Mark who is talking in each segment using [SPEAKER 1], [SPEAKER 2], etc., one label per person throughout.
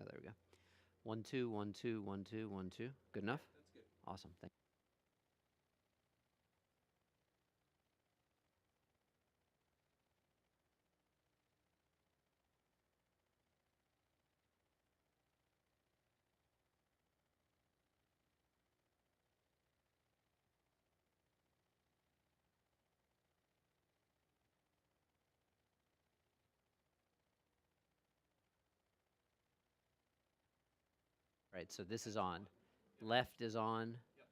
[SPEAKER 1] there we go. 1 2 1 2 1 2 1 2. Good enough.
[SPEAKER 2] That's good.
[SPEAKER 1] Awesome. Thank. Right. So this is on. Left is on.
[SPEAKER 2] Yep.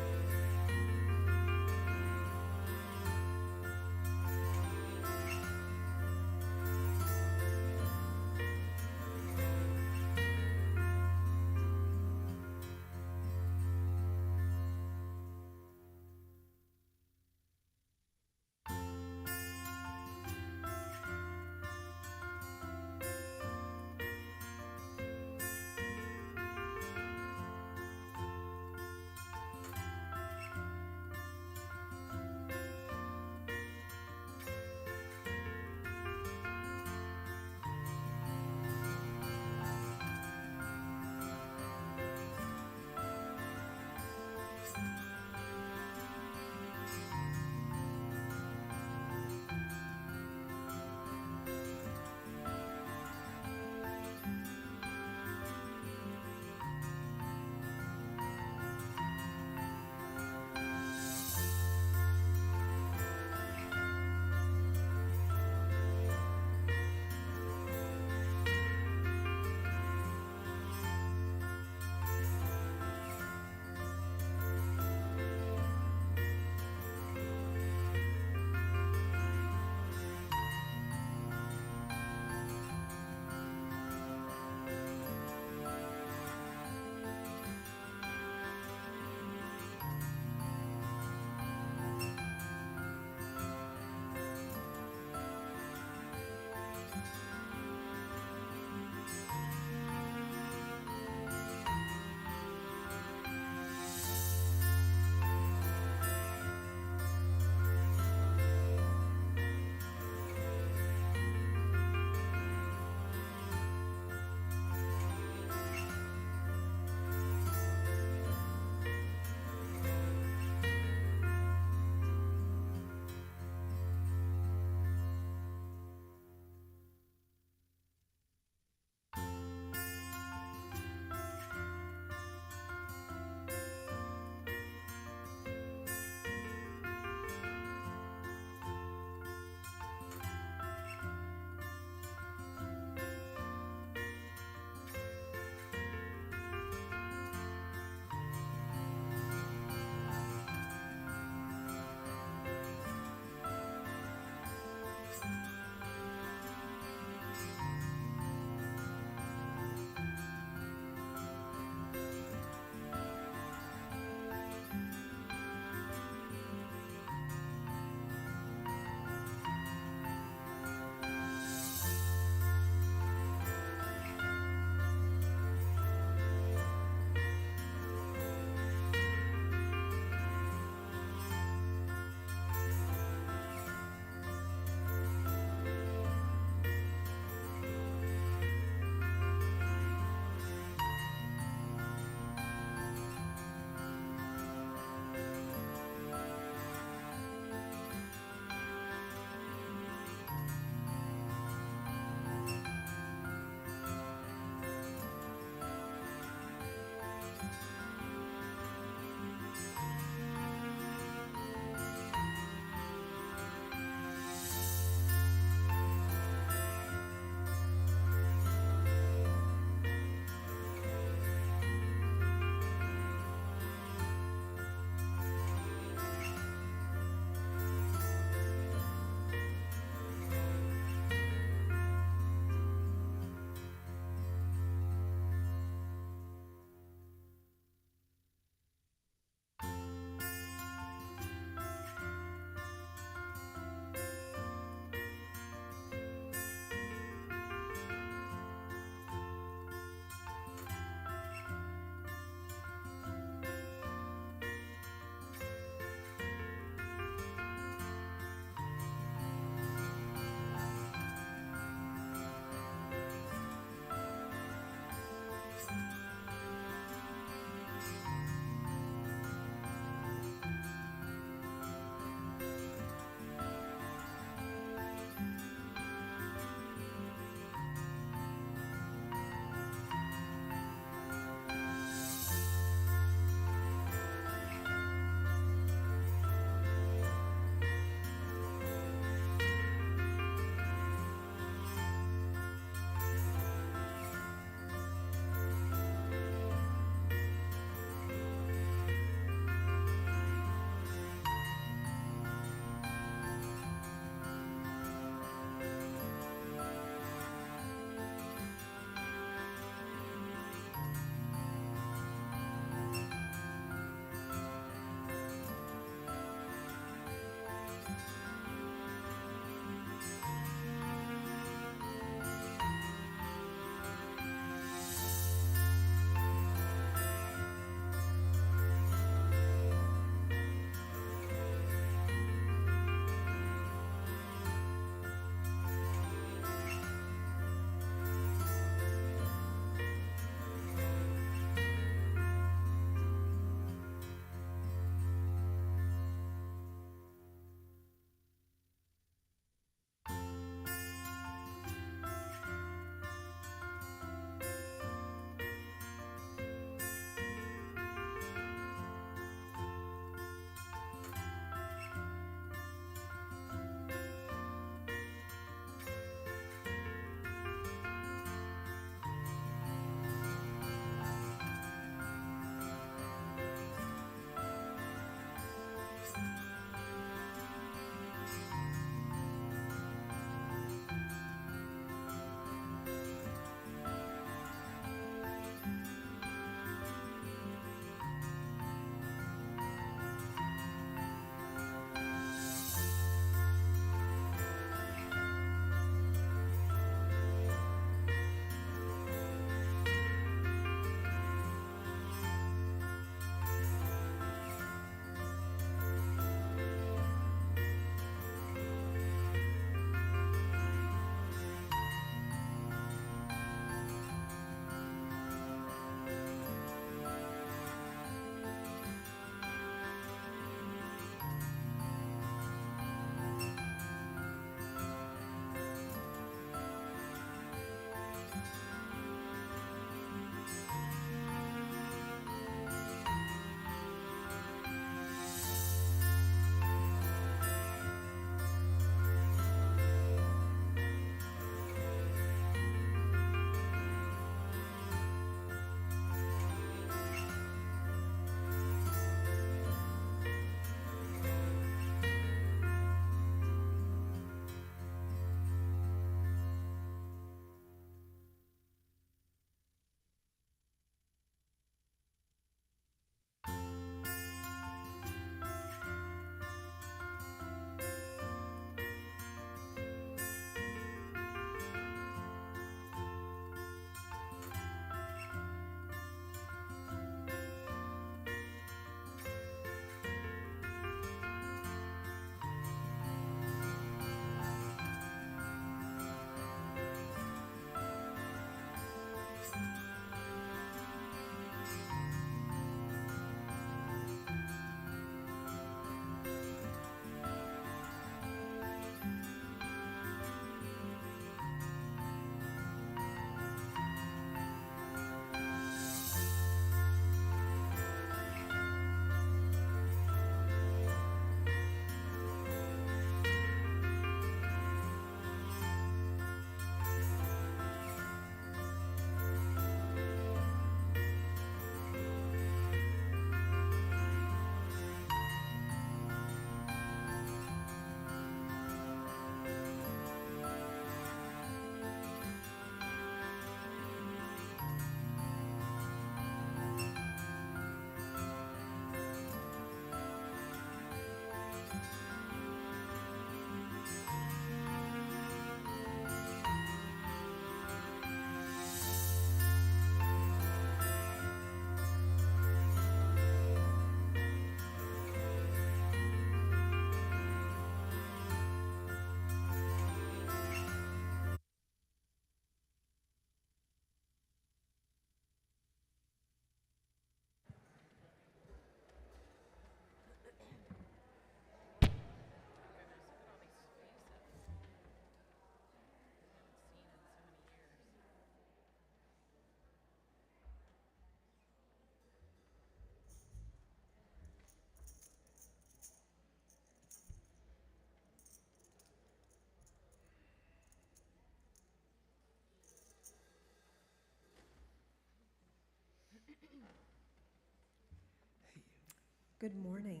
[SPEAKER 2] Good morning.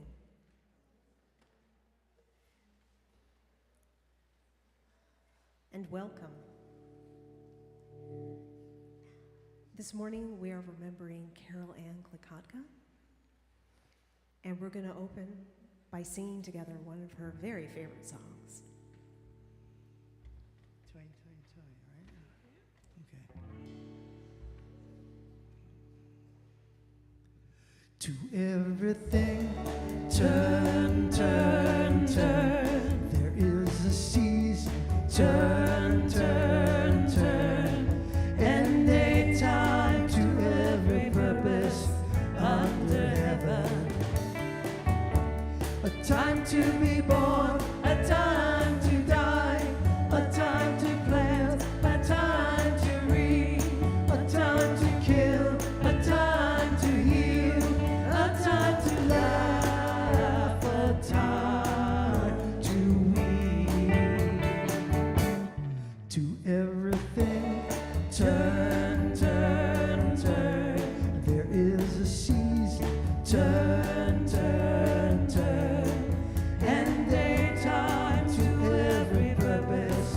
[SPEAKER 2] And welcome. This morning we are remembering Carol Ann Klekotka, and we're going to open by singing together one of her very favorite songs.
[SPEAKER 3] Right? Okay. To everything, turn, turn, turn. There is a season, turn, turn, turn. And a time to every purpose under heaven. A time to be born, a time to die, a time to plant, a time to reap, a time to kill, a time to heal, a time to laugh, a time to weep. To everything, turn, turn, turn. There is a season, turn, turn, turn. And a time to every purpose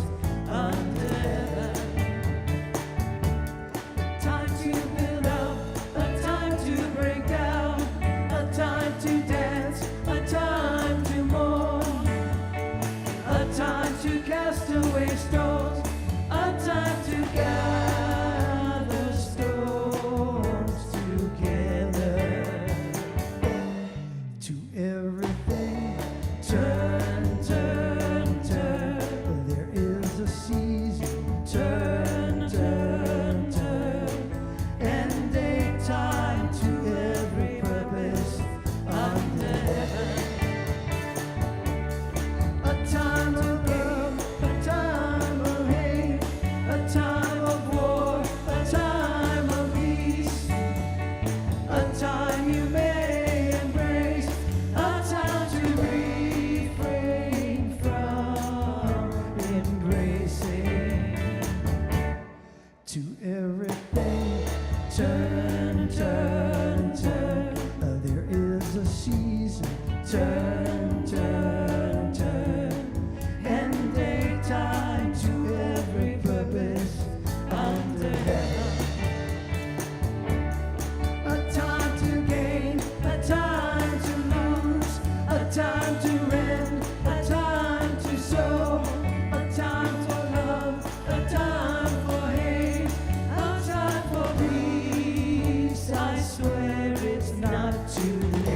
[SPEAKER 3] under heaven. A time to build up, a time to break down, a time to dance, a time to mourn, a time to cast away stones, a time to gather stones together. To everything, turn, turn, turn. There is a season, turn, turn, turn. And a time to every purpose under heaven. A time of love, a time of hate, a time of war, a time of peace, a time you may embrace, a time to refrain from embracing. To everything, turn, turn, turn. There is a season, turn, turn, turn. And a time to every purpose under heaven. A time to gain, a time to lose, a time to rend, a time to sow, a time for love, a time for hate, a time for peace. I swear it's not too late.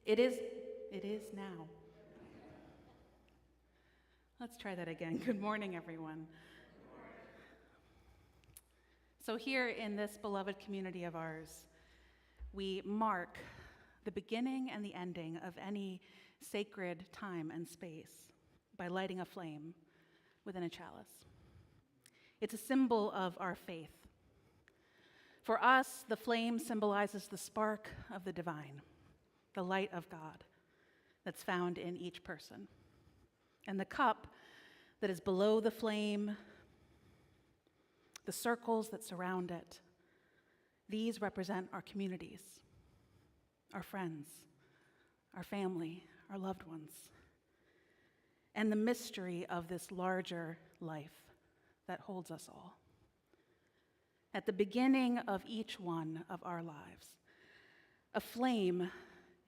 [SPEAKER 4] It is now. Let's try that again. Good morning, everyone. So here in this beloved community of ours, we mark the beginning and the ending of any sacred time and space by lighting a flame within a chalice. It's a symbol of our faith. For us, the flame symbolizes the spark of the divine, the light of God that's found in each person. And the cup that is below the flame, the circles that surround it, these represent our communities, our friends, our family, our loved ones, and the mystery of this larger life that holds us all. At the beginning of each one of our lives, a flame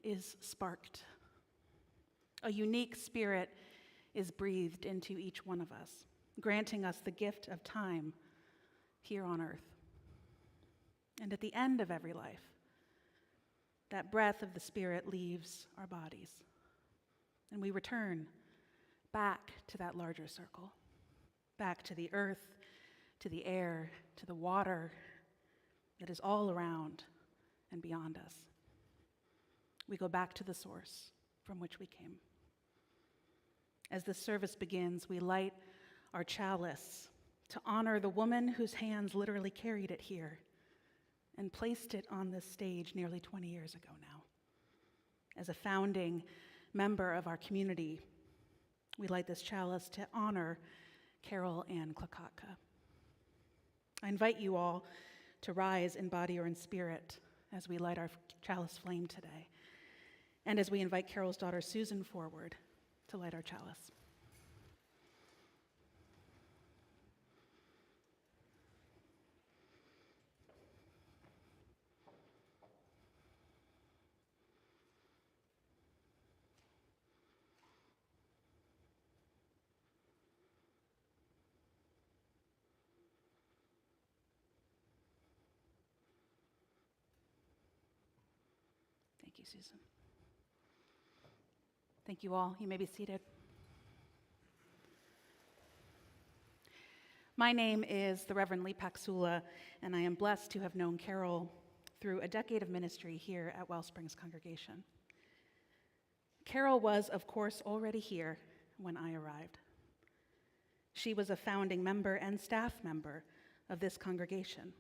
[SPEAKER 4] is sparked. A unique spirit is breathed into each one of us, granting us the gift of time here on earth. And at the end of every life, that breath of the Spirit leaves our bodies, And we return back to that larger circle, back to the earth, to the air, to the water that is all around and beyond us. We go back to the source from which we came. As the service begins, we light our chalice to honor the woman whose hands literally carried it here and placed it on this stage nearly 20 years ago now. As a founding member of our community, we light this chalice to honor Carol Ann Klekotka. I invite you all to rise in body or in spirit as we light our chalice flame today, and as we invite Carol's daughter Susan forward to light our chalice. Thank you, Susan. Thank you all. You may be seated. My name is the Reverend Lee Paczulla, and I am blessed to have known Carol through a decade of ministry here at WellSprings congregation. Carol was, of course, already here when I arrived. She was a founding member and staff member of this congregation,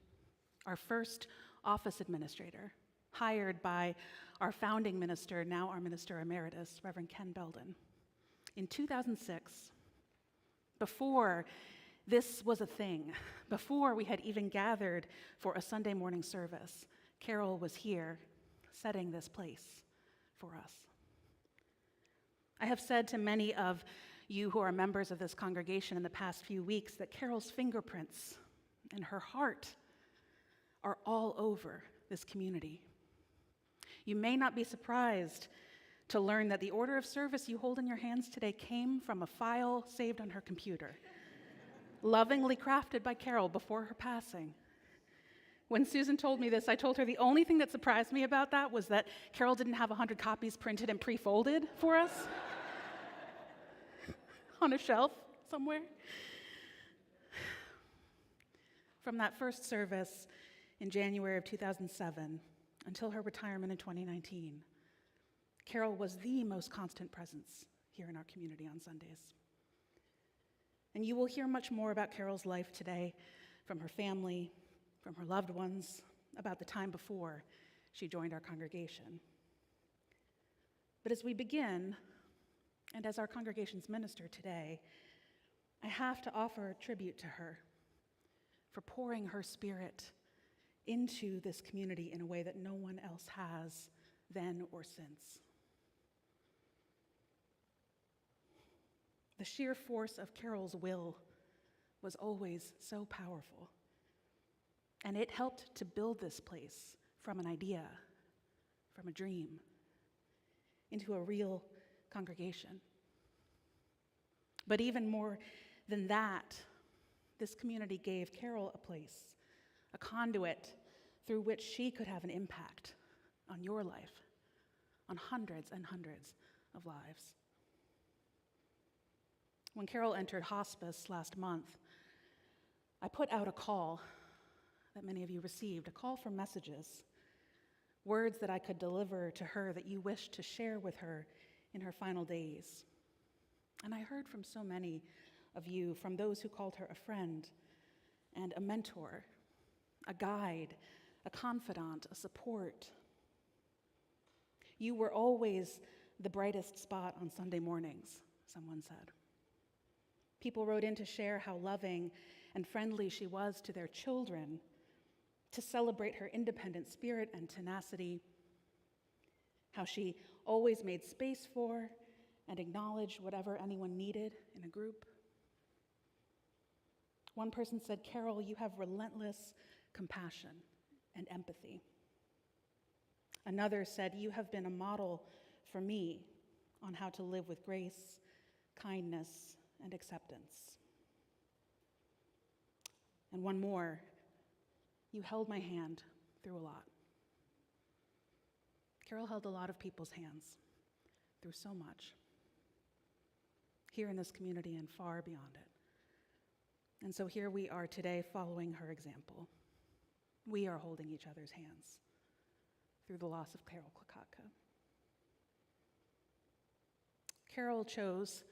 [SPEAKER 4] our first office administrator, hired by our founding minister, now our minister emeritus, Reverend Ken Beldon. In 2006, before this was a thing, before we had even gathered for a Sunday morning service, Carol was here setting this place for us. I have said to many of you who are members of this congregation in the past few weeks that Carol's fingerprints and her heart are all over this community. You may not be surprised to learn that the order of service you hold in your hands today came from a file saved on her computer, lovingly crafted by Carol before her passing. When Susan told me this, I told her the only thing that surprised me about that was that Carol didn't have 100 copies printed and pre-folded for us on a shelf somewhere. From that first service in January of 2007 until her retirement in 2019, Carol was the most constant presence here in our community on Sundays. And you will hear much more about Carol's life today from her family, from her loved ones, about the time before she joined our congregation. But as we begin, and as our congregation's minister today, I have to offer tribute to her for pouring her spirit into this community in a way that no one else has then or since. The sheer force of Carol's will was always so powerful, and it helped to build this place from an idea, from a dream, into a real congregation. But even more than that, this community gave Carol a place, a conduit through which she could have an impact on your life, on hundreds and hundreds of lives. When Carol entered hospice last month, I put out a call that many of you received, a call for messages, words that I could deliver to her that you wished to share with her in her final days. And I heard from so many of you, from those who called her a friend and a mentor, a guide, a confidant, a support. You were always the brightest spot on Sunday mornings, someone said. People wrote in to share how loving and friendly she was to their children, to celebrate her independent spirit and tenacity, how she always made space for and acknowledged whatever anyone needed in a group. One person said, "Carol, you have relentless compassion and empathy." Another said, "You have been a model for me on how to live with grace, kindness, and acceptance." And one more, "You held my hand through a lot." Carol held a lot of people's hands through so much. here in this community and far beyond it. And so here we are today following her example. We are holding each other's hands through the loss of Carol Klekotka. Carol chose,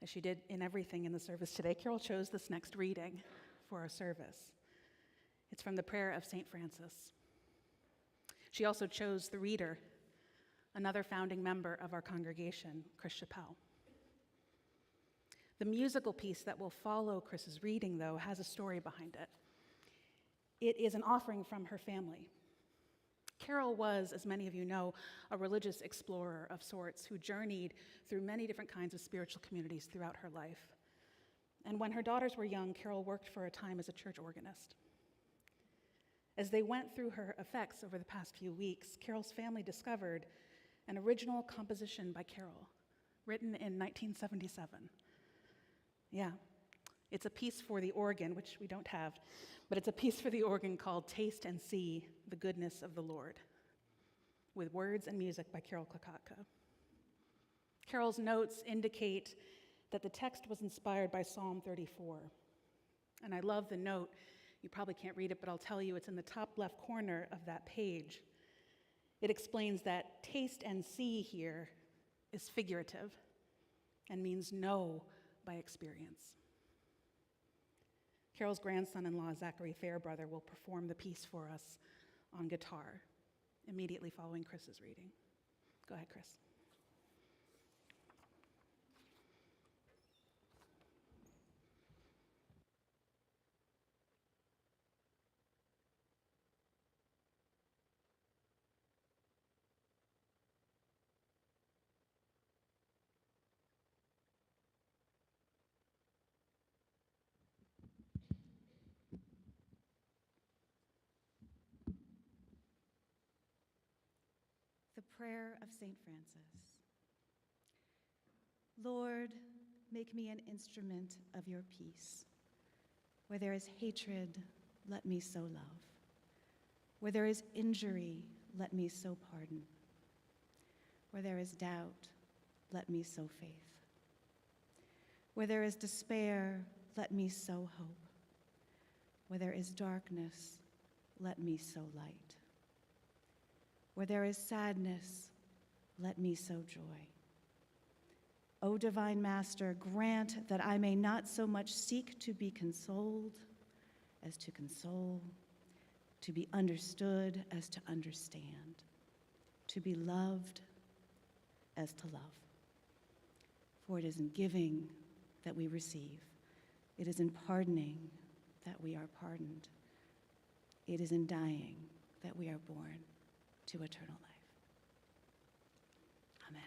[SPEAKER 4] as she did in everything in the service today, Carol chose this next reading for our service. It's from the prayer of St. Francis. She also chose the reader, another founding member of our congregation, Chris Chepel. The musical piece that will follow Chris's reading, though, has a story behind it. It is an offering from her family. Carol was, as many of you know, a religious explorer of sorts who journeyed through many different kinds of spiritual communities throughout her life. And when her daughters were young, Carol worked for a time as a church organist. As they went through her effects over the past few weeks, Carol's family discovered an original composition by Carol, written in 1977. Yeah, it's a piece for the organ, which we don't have, but it's a piece for the organ called Taste and See the Goodness of the Lord, with words and music by Carol Klekotka. Carol's notes indicate that the text was inspired by Psalm 34. And I love the note. You probably can't read it, but I'll tell you, it's in the top left corner of that page. It explains that taste and see here is figurative and means know by experience. Carol's grandson-in-law, Zachary Fairbrother, will perform the piece for us on guitar immediately following Chris's reading. Go ahead, Chris.
[SPEAKER 5] The Prayer of St. Francis. Lord, make me an instrument of your peace. Where there is hatred, let me sow love. Where there is injury, let me sow pardon. Where there is doubt, let me sow faith. Where there is despair, let me sow hope. Where there is darkness, let me sow light. Where there is sadness, let me sow joy. O divine Master, grant that I may not so much seek to be consoled as to console, to be understood as to understand, to be loved as to love. For it is in giving that we receive. It is in pardoning that we are pardoned. It is in dying that we are born to eternal life. Amen.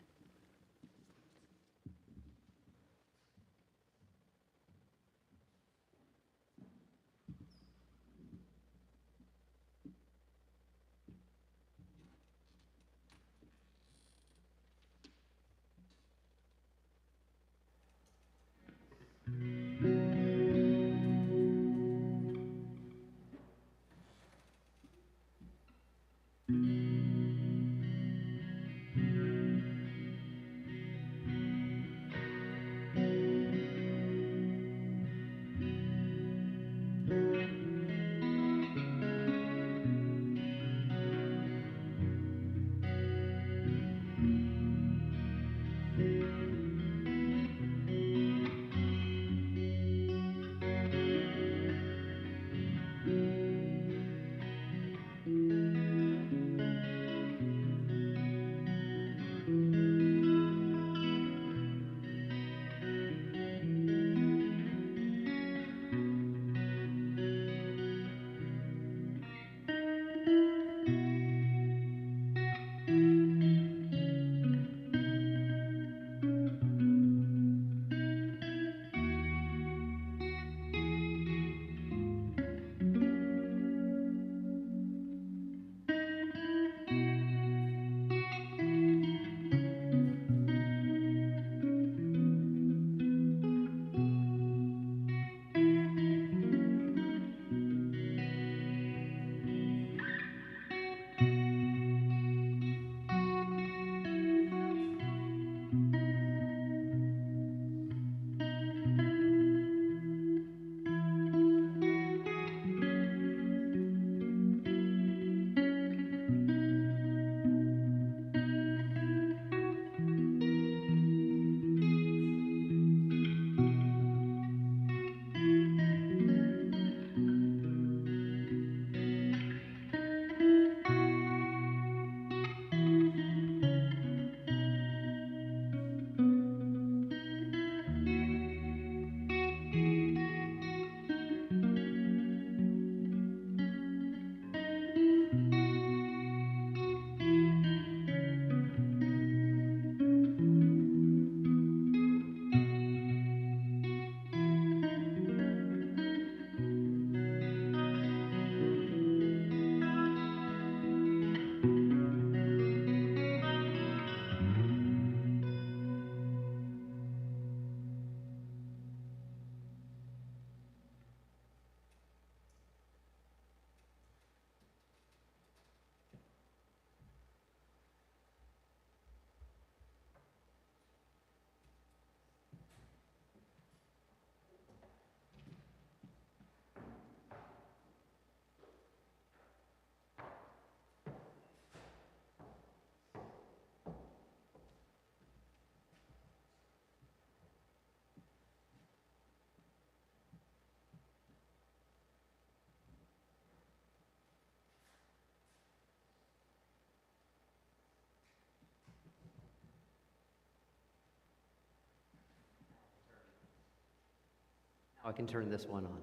[SPEAKER 1] I can turn this one on.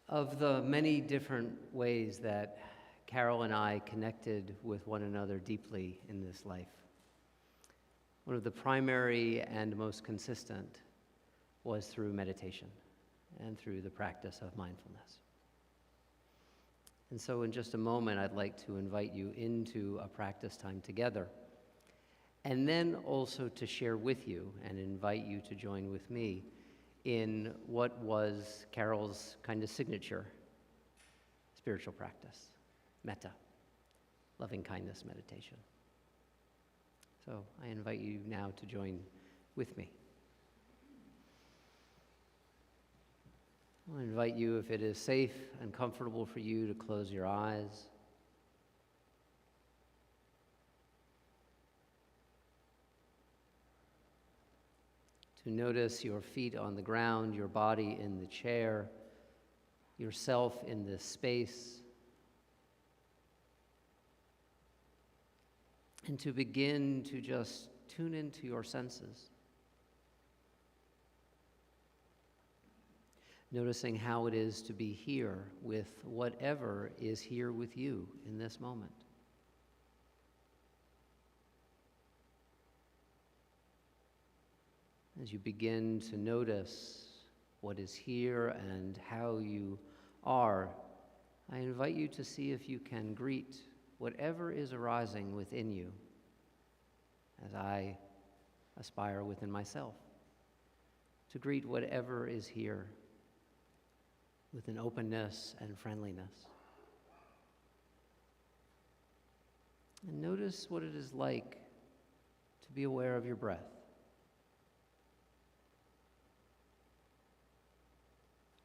[SPEAKER 1] Of the many different ways that Carol and I connected with one another deeply in this life, one of the primary and most consistent was through meditation and through the practice of mindfulness. And so in just a moment, I'd like to invite you into a practice time together, and then also to share with you and invite you to join with me in what was Carol's kind of signature spiritual practice, metta, loving kindness meditation. So I invite you now to join with me. I'll invite you, if it is safe and comfortable for you, to close your eyes. To notice your feet on the ground, your body in the chair, yourself in this space. And to begin to just tune into your senses. Noticing how it is to be here with whatever is here with you in this moment. As you begin to notice what is here and how you are, I invite you to see if you can greet whatever is arising within you, as I aspire within myself, to greet whatever is here with an openness and friendliness. And notice what it is like to be aware of your breath.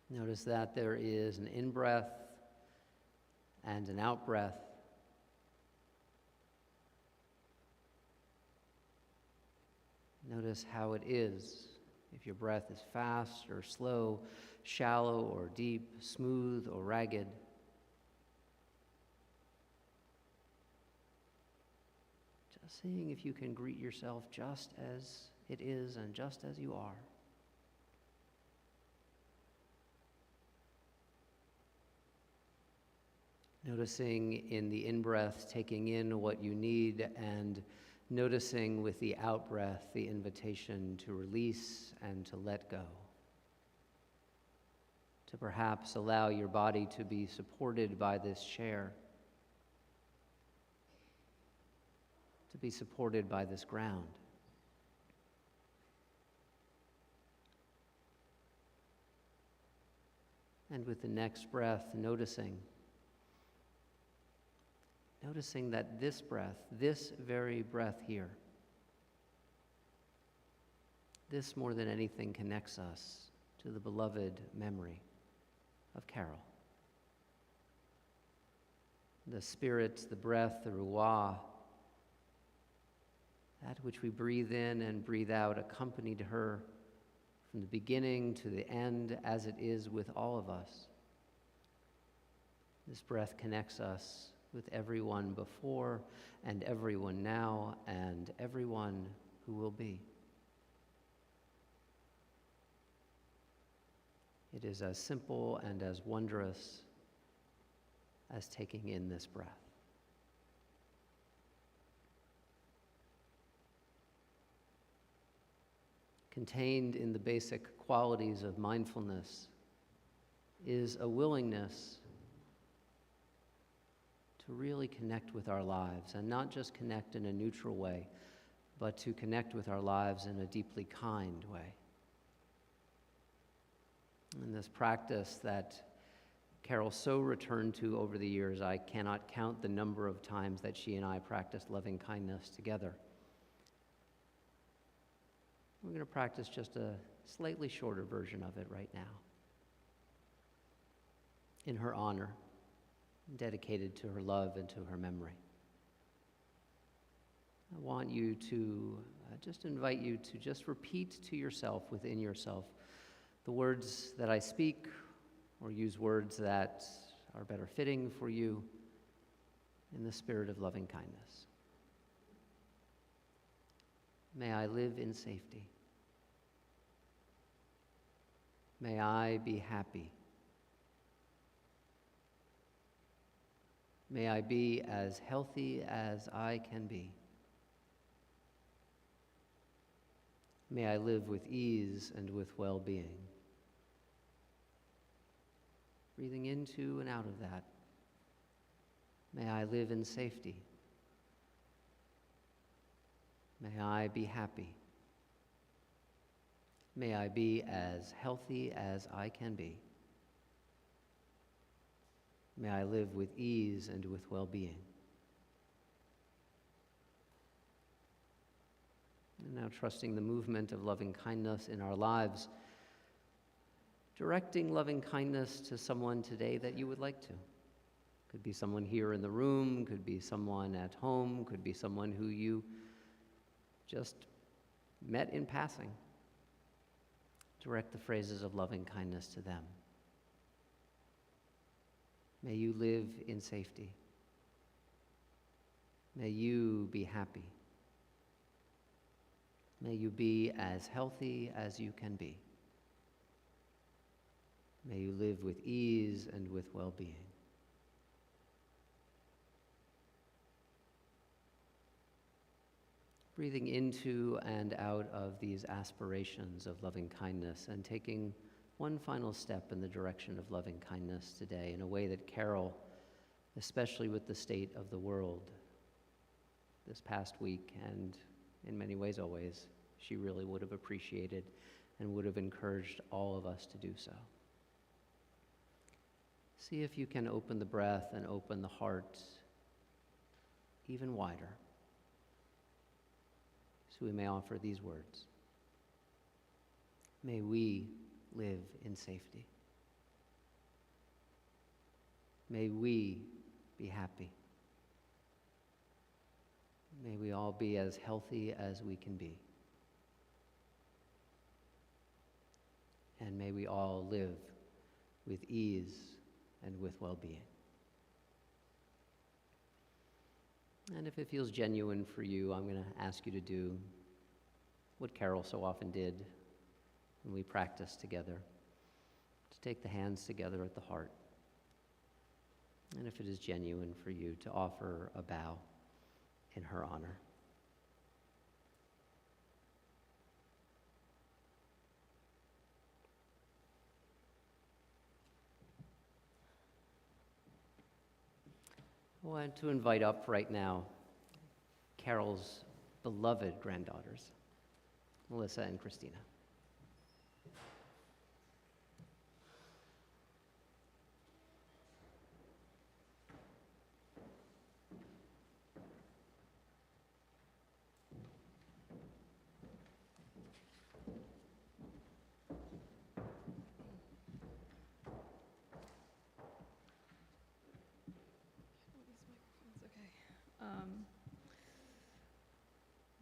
[SPEAKER 1] Notice that there is an in-breath and an out-breath. Notice how it is, if your breath is fast or slow, shallow or deep, smooth or ragged. Just seeing if you can greet yourself just as it is and just as you are. Noticing in the in-breath, taking in what you need, and noticing with the out-breath the invitation to release and to let go. To perhaps allow your body to be supported by this chair, to be supported by this ground. And with the next breath, noticing that this breath, this very breath here, this more than anything connects us to the beloved memory of Carol. The spirit, the breath, the ruah, that which we breathe in and breathe out, accompanied her from the beginning to the end, as it is with all of us. This breath connects us with everyone before and everyone now and everyone who will be. It is as simple and as wondrous as taking in this breath. Contained in the basic qualities of mindfulness is a willingness to really connect with our lives, and not just connect in a neutral way, but to connect with our lives in a deeply kind way. And this practice that Carol so returned to over the years, I cannot count the number of times that she and I practiced loving kindness together. We're going to practice just a slightly shorter version of it right now, in her honor, dedicated to her love and to her memory. I want you to just invite you to just repeat to yourself, within yourself, the words that I speak, or use words that are better fitting for you in the spirit of loving kindness. May I live in safety. May I be happy. May I be as healthy as I can be. May I live with ease and with well-being. Breathing into and out of that. May I live in safety. May I be happy. May I be as healthy as I can be. May I live with ease and with well-being. And now trusting the movement of loving kindness in our lives, directing loving kindness to someone today that you would like to. Could be someone here in the room, could be someone at home, could be someone who you just met in passing. Direct the phrases of loving kindness to them. May you live in safety. May you be happy. May you be as healthy as you can be. May you live with ease and with well-being. Breathing into and out of these aspirations of loving kindness and taking one final step in the direction of loving kindness today in a way that Carol, especially with the state of the world this past week and in many ways always, she really would have appreciated and would have encouraged all of us to do so. See if you can open the breath and open the heart even wider, so we may offer these words. May we live in safety. May we be happy. May we all be as healthy as we can be. And may we all live with ease and with well-being. And if it feels genuine for you, I'm going to ask you to do what Carol so often did when we practiced together, to take the hands together at the heart. And if it is genuine for you, to offer a bow in her honor. I want to invite up right now Carol's beloved granddaughters, Melissa and Christina.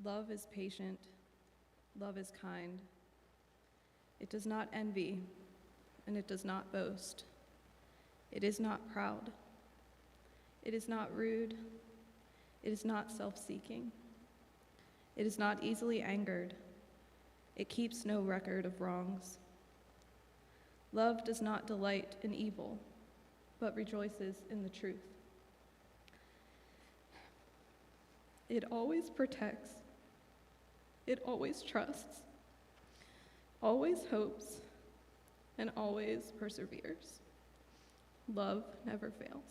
[SPEAKER 6] Love is patient. Love is kind. It does not envy, and it does not boast. It is not proud. It is not rude. It is not self-seeking. It is not easily angered. It keeps no record of wrongs. Love does not delight in evil, but rejoices in the truth. It always protects. It always trusts, always hopes, and always perseveres. Love never fails.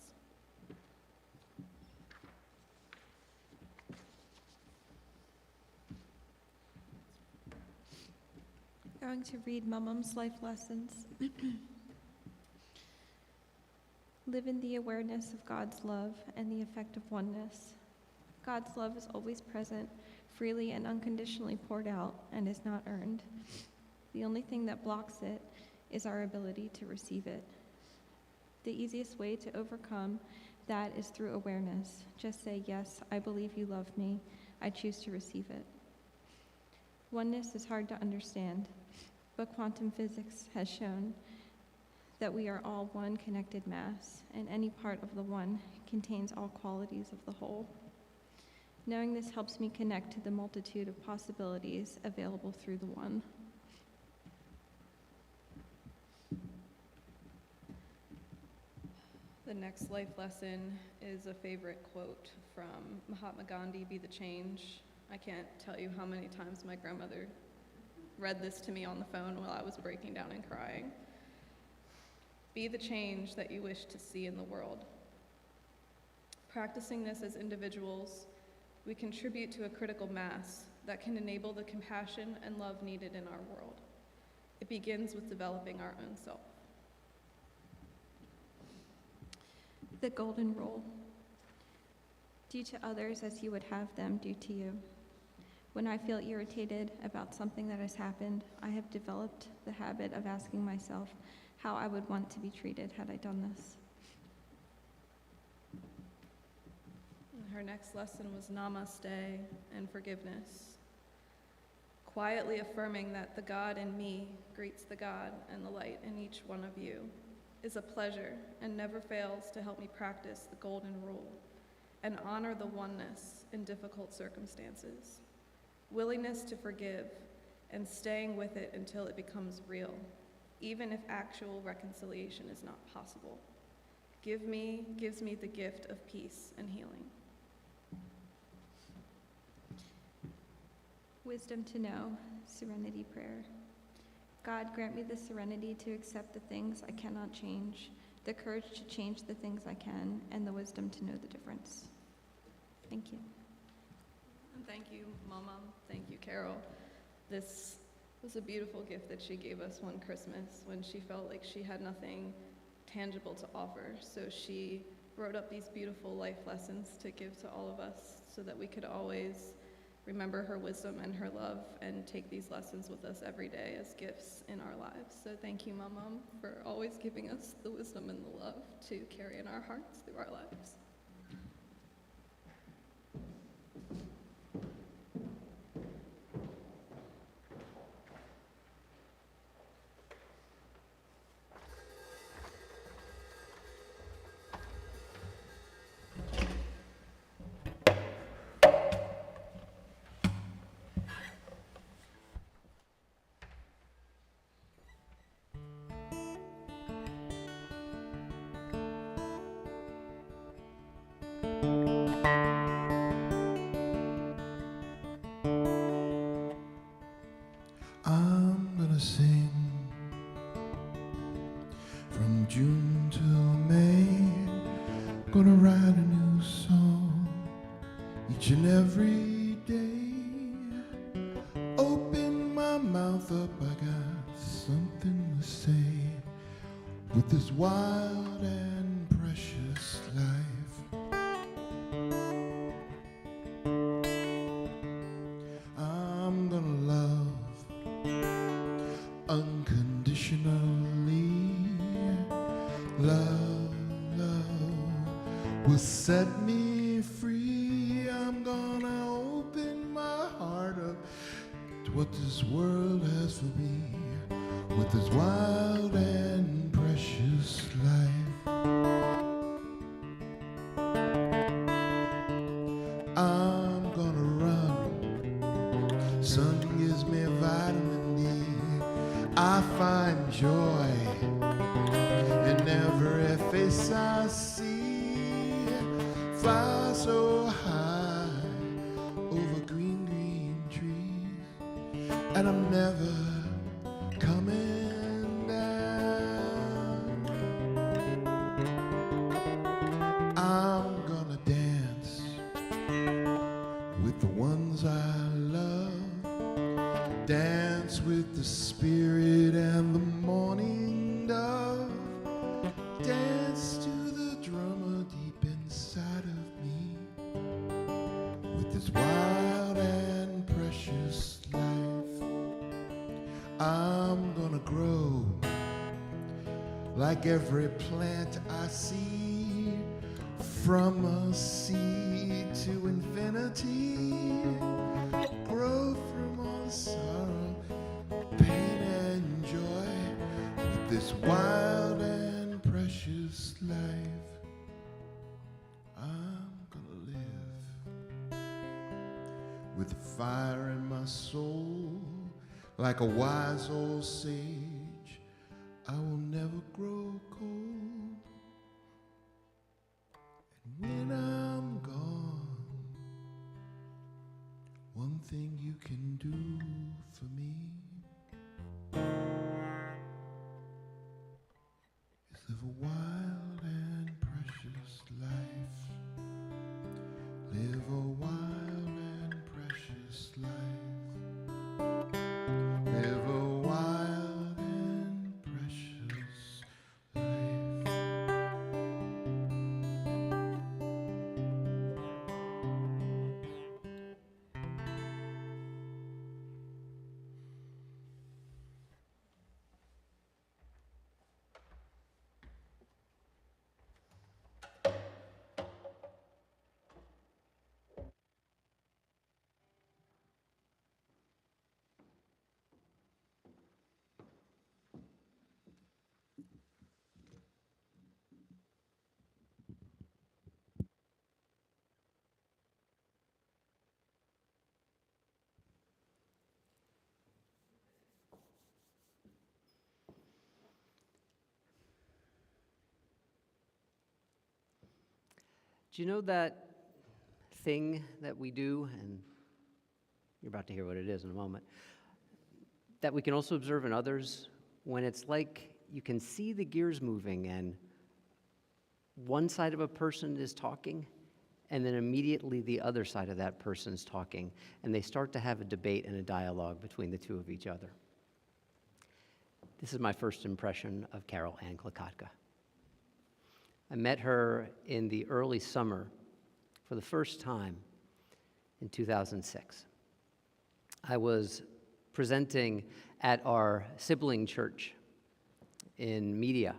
[SPEAKER 7] Going to read Mum's life lessons. Live in the awareness of God's love and the effect of oneness. God's love is always present, freely and unconditionally poured out, and is not earned. The only thing that blocks it is our ability to receive it. The easiest way to overcome that is through awareness. Just say, yes, I believe you love me. I choose to receive it. Oneness is hard to understand, but quantum physics has shown that we are all one connected mass, and any part of the one contains all qualities of the whole. Knowing this helps me connect to the multitude of possibilities available through the one.
[SPEAKER 6] The next life lesson is a favorite quote from Mahatma Gandhi, "Be the change." I can't tell you how many times my grandmother read this to me on the phone while I was breaking down and crying. Be the change that you wish to see in the world. Practicing this as individuals, we contribute to a critical mass that can enable the compassion and love needed in our world. It begins with developing our own self.
[SPEAKER 7] The golden rule. Do to others as you would have them do to you. When I feel irritated about something that has happened, I have developed the habit of asking myself how I would want to be treated had I done this.
[SPEAKER 6] Her next lesson was namaste and forgiveness. Quietly affirming that the God in me greets the God and the light in each one of you is a pleasure and never fails to help me practice the golden rule and honor the oneness in difficult circumstances. Willingness to forgive and staying with it until it becomes real, even if actual reconciliation is not possible, gives me the gift of peace and healing.
[SPEAKER 7] Wisdom to know, serenity prayer. God, grant me the serenity to accept the things I cannot change, the courage to change the things I can, and the wisdom to know the difference. Thank you.
[SPEAKER 6] And thank you, Mama. Thank you, Carol. This was a beautiful gift that she gave us one Christmas when she felt like she had nothing tangible to offer. So she wrote up these beautiful life lessons to give to all of us so that we could always remember her wisdom and her love and take these lessons with us every day as gifts in our lives. So thank you, Mom, for always giving us the wisdom and the love to carry in our hearts through our lives.
[SPEAKER 3] I'm gonna sing from June till May. Gonna write a new song each and every day. Open my mouth up, I got something to say. With this wild and precious life, I'm gonna love unconditionally. Love, love will set me free. I'm gonna open my heart up to what this world has for me. With this wild and precious life, I'm gonna run. Sun gives me vitamin D. I find joy in every face I see. Fly so high over green, green trees, and I'm never coming down. I'm gonna dance with the ones I love, dance with the spirit and the morning dove, dance to the drummer deep inside of me. With this wild and precious life, I'm gonna grow like every plant I see, from a seed to infinity. Grow from all sorrow, pain and joy. With this wild and precious life, I'm gonna live.
[SPEAKER 8] with fire in my soul. Like a wise old sage, I will never grow cold. And when I'm gone, one thing you can do for me is live a wild and precious life. Live a wild and precious life. Live a wild and precious life.
[SPEAKER 1] Do you know that thing that we do, and you're about to hear what it is in a moment, that we can also observe in others when it's like you can see the gears moving and one side of a person is talking and then immediately the other side of that person is talking and they start to have a debate and a dialogue between the two of each other. This is my first impression of Carol Ann Klekotka. I met her in the early summer for the first time in 2006. I was presenting at our sibling church in Media,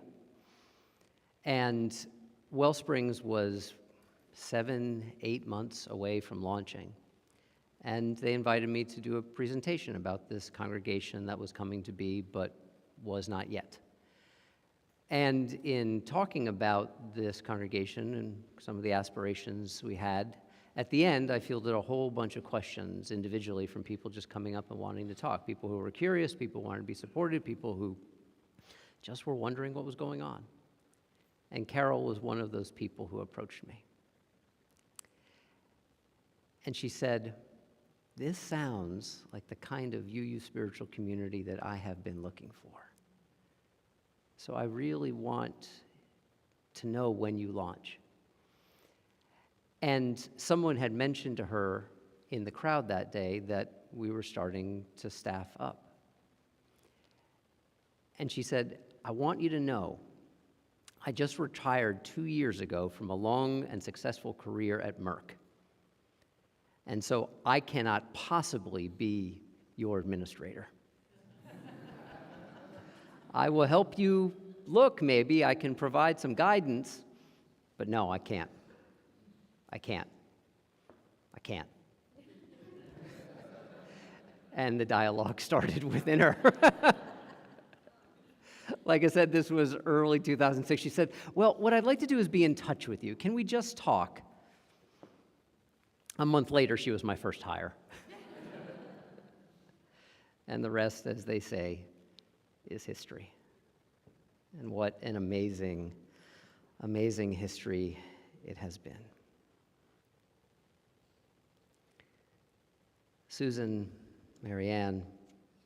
[SPEAKER 1] and WellSprings was 7-8 months away from launching, and they invited me to do a presentation about this congregation that was coming to be but was not yet. And in talking about this congregation and some of the aspirations we had, at the end, I fielded a whole bunch of questions individually from people just coming up and wanting to talk. People who were curious, people who wanted to be supported, people who just were wondering what was going on. And Carol was one of those people who approached me. And she said, "This sounds like the kind of UU spiritual community that I have been looking for. So I really want to know when you launch." And someone had mentioned to her in the crowd that day that we were starting to staff up. And she said, "I want you to know, I just retired 2 years ago from a long and successful career at Merck. And so I cannot possibly be your administrator. I will help you look, maybe I can provide some guidance, but no, I can't. I can't. I can't." And the dialogue started within her. Like I said, this was early 2006. She said, "Well, what I'd like to do is be in touch with you. Can we just talk?" A month later, she was my first hire. And the rest, as they say, is history. And what an amazing, amazing history it has been. Susan, Marianne,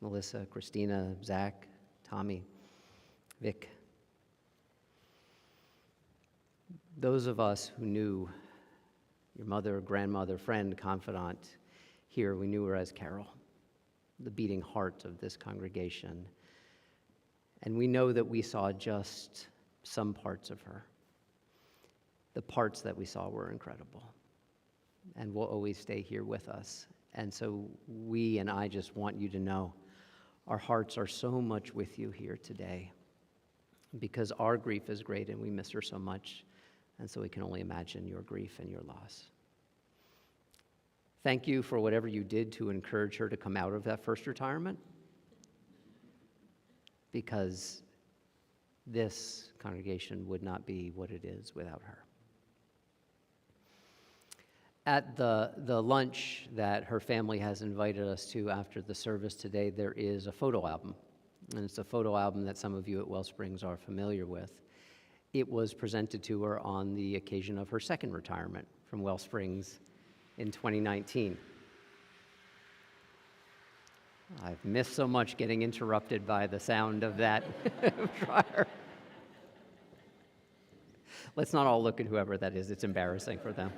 [SPEAKER 1] Melissa, Christina, Zach, Tommy, Vic. Those of us who knew your mother, grandmother, friend, confidant here, we knew her as Carol, the beating heart of this congregation. And we know that we saw just some parts of her. The parts that we saw were incredible and will always stay here with us. And so we and I just want you to know our hearts are so much with you here today because our grief is great and we miss her so much. And so we can only imagine your grief and your loss. Thank you for whatever you did to encourage her to come out of that first retirement, because this congregation would not be what it is without her. At the lunch that her family has invited us to after the service today, there is a photo album. And it's a photo album that some of you at WellSprings are familiar with. It was presented to her on the occasion of her second retirement from WellSprings in 2019. I've missed so much getting interrupted by the sound of that dryer. Let's not all look at whoever that is. It's embarrassing for them.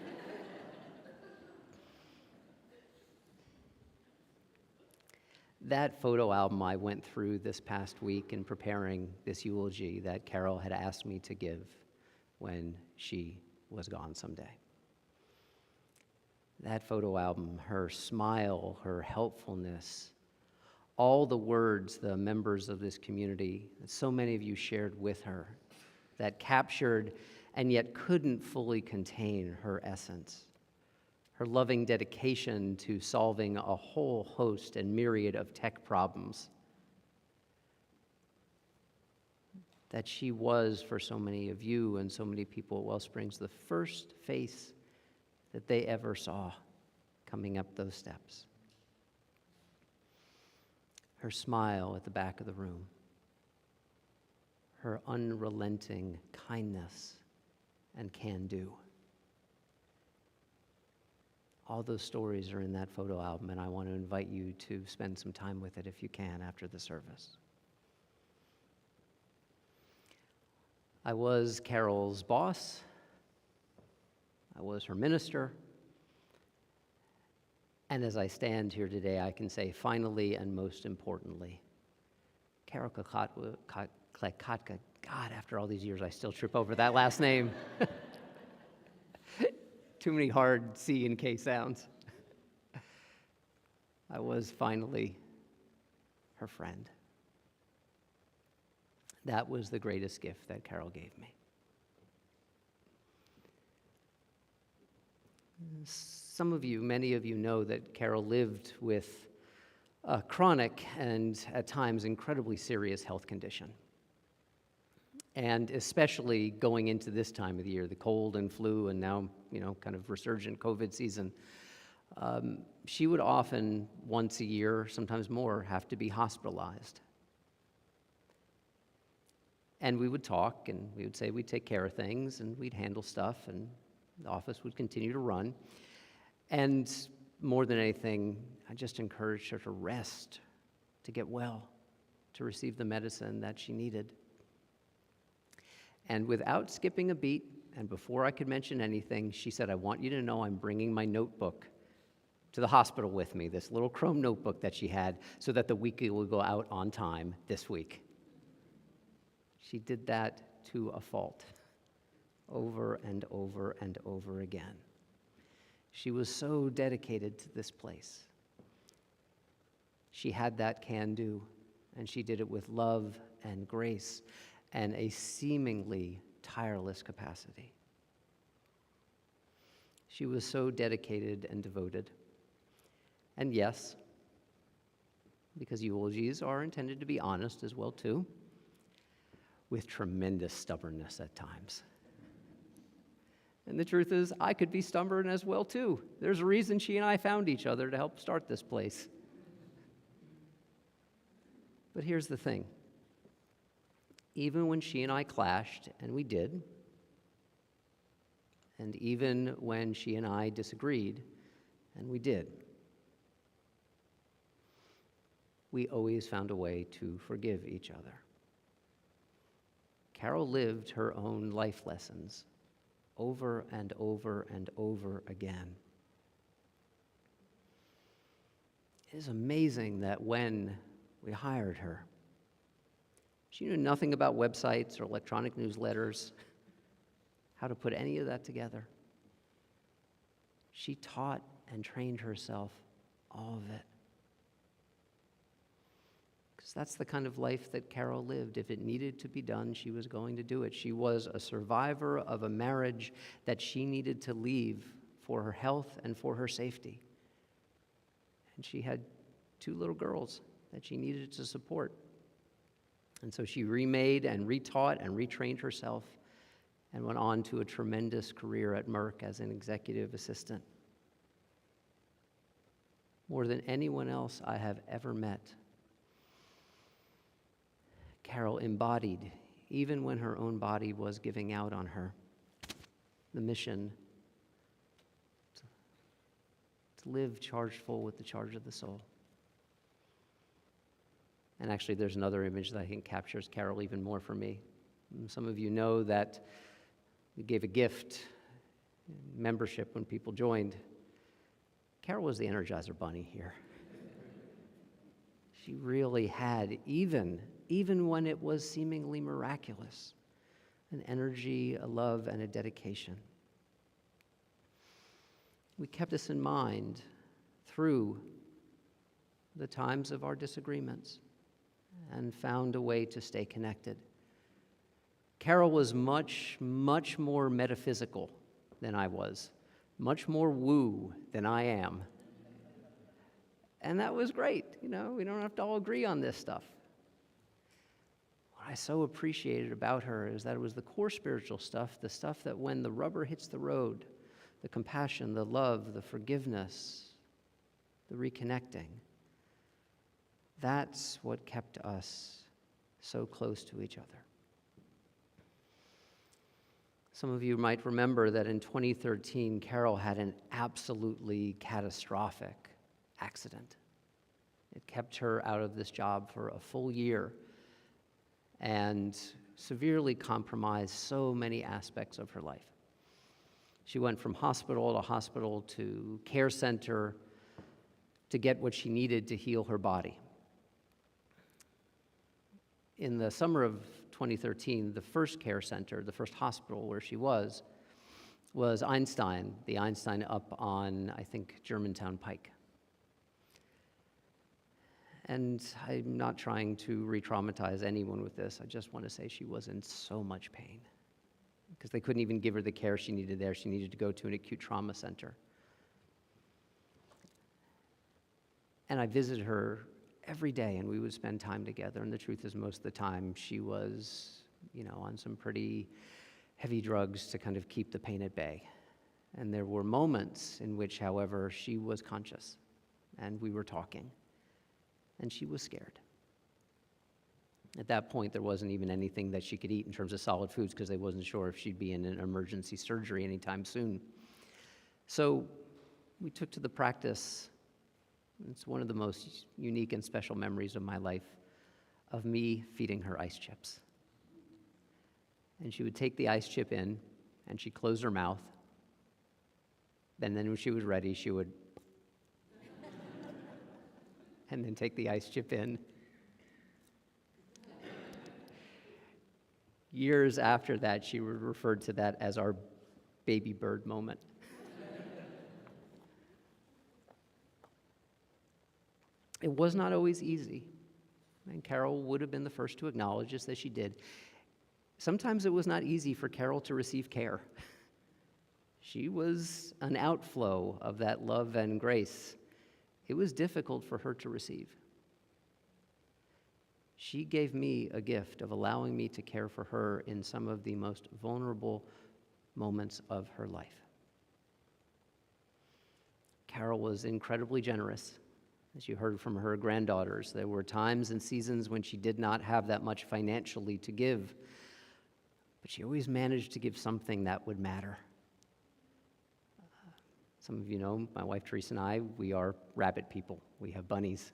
[SPEAKER 1] That photo album I went through this past week in preparing this eulogy that Carol had asked me to give when she was gone someday. That photo album, her smile, her helpfulness, all the words the members of this community, so many of you shared with her, that captured and yet couldn't fully contain her essence. Her loving dedication to solving a whole host and myriad of tech problems that she was for so many of you and so many people at WellSprings, the first face that they ever saw coming up those steps. Her smile at the back of the room, her unrelenting kindness and can-do. All those stories are in that photo album, and I want to invite you to spend some time with it if you can after the service. I was Carol's boss. I was her minister. And as I stand here today, I can say finally and most importantly, Carol Klekotka, God, after all these years, I still trip over that last name. Too many hard C and K sounds. I was finally her friend. That was the greatest gift that Carol gave me. Some of you, many of you know that Carol lived with a chronic and at times incredibly serious health condition. And especially going into this time of the year, the cold and flu and now, kind of resurgent COVID season, she would often, once a year, sometimes more, have to be hospitalized. And we would talk, and we would say we'd take care of things, and we'd handle stuff, and the office would continue to run. And more than anything, I just encouraged her to rest, to get well, to receive the medicine that she needed. And without skipping a beat, and before I could mention anything, she said, I want you to know I'm bringing my notebook to the hospital with me, this little Chrome notebook that she had, so that the weekly will go out on time this week. She did that to a fault, over and over and over again. She was so dedicated to this place. She had that can-do, and she did it with love and grace and a seemingly tireless capacity. She was so dedicated and devoted. And yes, because eulogies are intended to be honest as well too, with tremendous stubbornness at times. And the truth is, I could be stubborn as well too. There's a reason she and I found each other to help start this place. But here's the thing. Even when she and I clashed, and we did, and even when she and I disagreed, and we did, we always found a way to forgive each other. Carol lived her own life lessons over and over and over again. It is amazing that when we hired her, she knew nothing about websites or electronic newsletters, how to put any of that together. She taught and trained herself all of it. Because that's the kind of life that Carol lived. If it needed to be done, she was going to do it. She was a survivor of a marriage that she needed to leave for her health and for her safety. And she had 2 little girls that she needed to support. And so she remade and retaught and retrained herself and went on to a tremendous career at Merck as an executive assistant. more than anyone else I have ever met. Carol embodied, even when her own body was giving out on her, the mission to live charged full with the charge of the soul. And actually, there's another image that I think captures Carol even more for me. Some of you know that we gave a gift, membership when people joined. Carol was the Energizer Bunny here. She really had, even when it was seemingly miraculous, an energy, a love, and a dedication. We kept this in mind through the times of our disagreements and found a way to stay connected. Carol was much, much more metaphysical than I was, much more woo than I am. And that was great. We don't have to all agree on this stuff. What I so appreciated about her is that it was the core spiritual stuff, the stuff that when the rubber hits the road, the compassion, the love, the forgiveness, the reconnecting, that's what kept us so close to each other. Some of you might remember that in 2013, Carol had an absolutely catastrophic accident. It kept her out of this job for a full year and severely compromised so many aspects of her life. She went from hospital to care center to get what she needed to heal her body. In the summer of 2013, the first care center, the first hospital where she was Einstein, the Einstein up on, I think, Germantown Pike. And I'm not trying to re-traumatize anyone with this. I just want to say she was in so much pain because they couldn't even give her the care she needed there. She needed to go to an acute trauma center. And I visited her every day, and we would spend time together. And the truth is, most of the time, she was, on some pretty heavy drugs to kind of keep the pain at bay. And there were moments in which, however, she was conscious, and we were talking, and she was scared. At that point, there wasn't even anything that she could eat in terms of solid foods because they wasn't sure if she'd be in an emergency surgery anytime soon. So we took to the practice. It's one of the most unique and special memories of my life, of me feeding her ice chips. And she would take the ice chip in, and she'd close her mouth. And then when she was ready, she would and then take the ice chip in. Years after that, she referred to that as our baby bird moment. It was not always easy, and Carol would have been the first to acknowledge this, that she did. Sometimes it was not easy for Carol to receive care. She was an outflow of that love and grace. It was difficult for her to receive. She gave me a gift of allowing me to care for her in some of the most vulnerable moments of her life. Carol was incredibly generous. As you heard from her granddaughters, there were times and seasons when she did not have that much financially to give, but she always managed to give something that would matter. Some of you know, my wife Teresa and I, we are rabbit people. We have bunnies.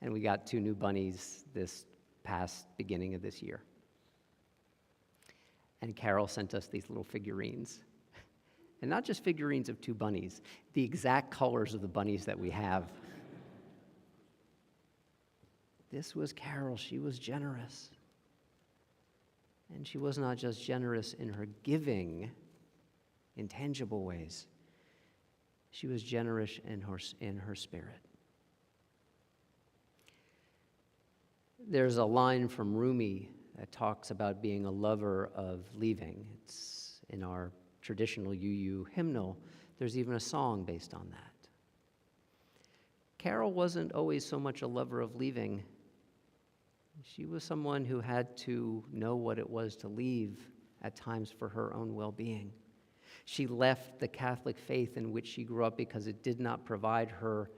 [SPEAKER 1] And we got 2 new bunnies this past beginning of this year. And Carol sent us these little figurines. And not just figurines of 2 bunnies, the exact colors of the bunnies that we have. This was Carol. She was generous. And she was not just generous in her giving in tangible ways. She was generous in her spirit. There's a line from Rumi that talks about being a lover of leaving. It's in our traditional UU hymnal. There's even a song based on that. Carol wasn't always so much a lover of leaving. She was someone who had to know what it was to leave at times for her own well-being. She left the Catholic faith in which she grew up because it did not provide her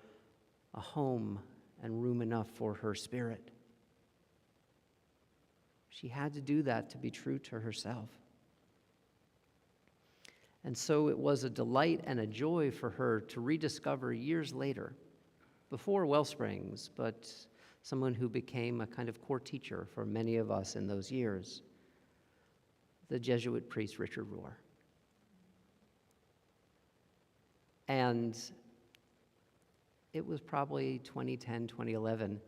[SPEAKER 1] a home and room enough for her spirit. She had to do that to be true to herself. And so it was a delight and a joy for her to rediscover years later, before WellSprings, but someone who became a kind of core teacher for many of us in those years, the Jesuit priest Richard Rohr. And it was probably 2010, 2011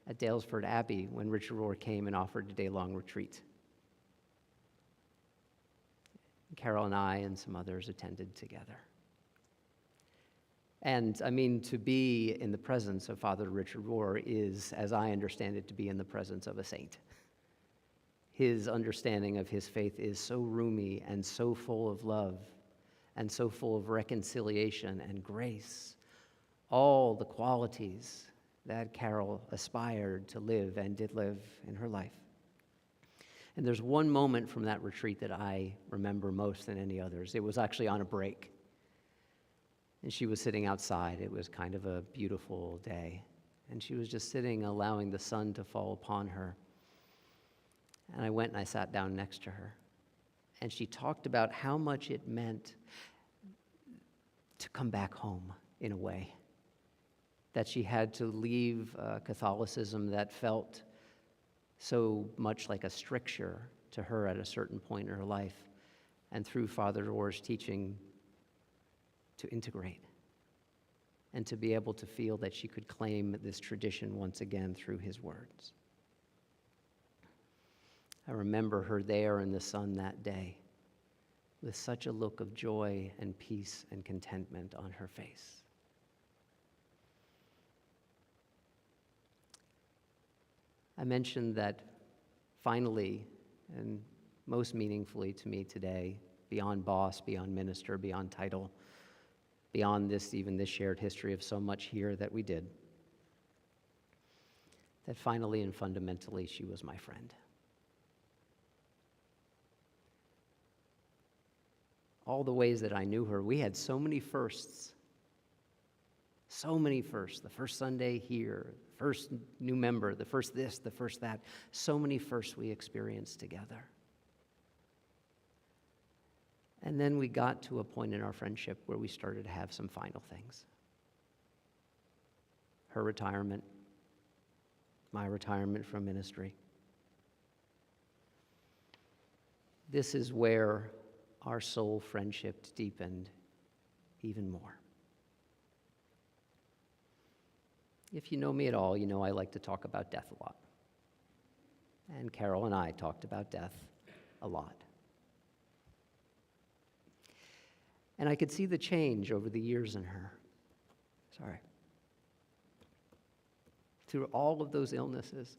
[SPEAKER 1] at Dalesford Abbey when Richard Rohr came and offered a day-long retreat. Carol and I and some others attended together. And I mean, to be in the presence of Father Richard Rohr is, as I understand it, to be in the presence of a saint. His understanding of his faith is so roomy and so full of love and so full of reconciliation and grace, all the qualities that Carol aspired to live and did live in her life. And there's one moment from that retreat that I remember most than any others. It was actually on a break. And she was sitting outside. It was kind of a beautiful day. And she was just sitting, allowing the sun to fall upon her. And I went and I sat down next to her. And she talked about how much it meant to come back home, in a way. That she had to leave Catholicism that felt so much like a stricture to her at a certain point in her life, and through Father Rohr's teaching, to integrate and to be able to feel that she could claim this tradition once again through his words. I remember her there in the sun that day with such a look of joy and peace and contentment on her face. I mentioned that finally, and most meaningfully to me today, beyond boss, beyond minister, beyond title, beyond this, even this shared history of so much here that we did, that finally and fundamentally she was my friend. All the ways that I knew her, we had so many firsts. So many firsts. The first Sunday here, first new member, the first this, the first that. So many firsts we experienced together. And then we got to a point in our friendship where we started to have some final things. Her retirement, my retirement from ministry. This is where our soul friendship deepened even more. If you know me at all, you know I like to talk about death a lot. And Carol and I talked about death a lot. And I could see the change over the years in her. Sorry. Through all of those illnesses.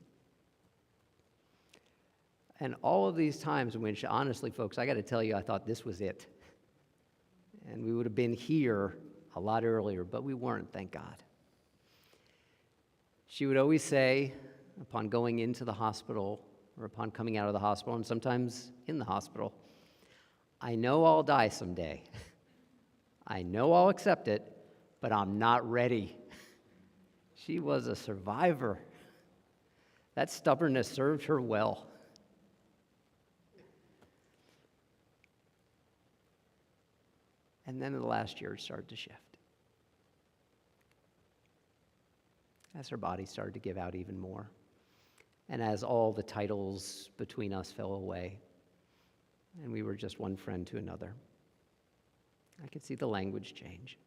[SPEAKER 1] And all of these times when, honestly, folks, I got to tell you, I thought this was it. And we would have been here a lot earlier, but we weren't, thank God. She would always say, upon going into the hospital, or upon coming out of the hospital, and sometimes in the hospital, I know I'll die someday. I know I'll accept it, but I'm not ready. She was a survivor. That stubbornness served her well. And then in the last year, it started to shift. As her body started to give out even more, and as all the titles between us fell away, and we were just one friend to another, I could see the language change.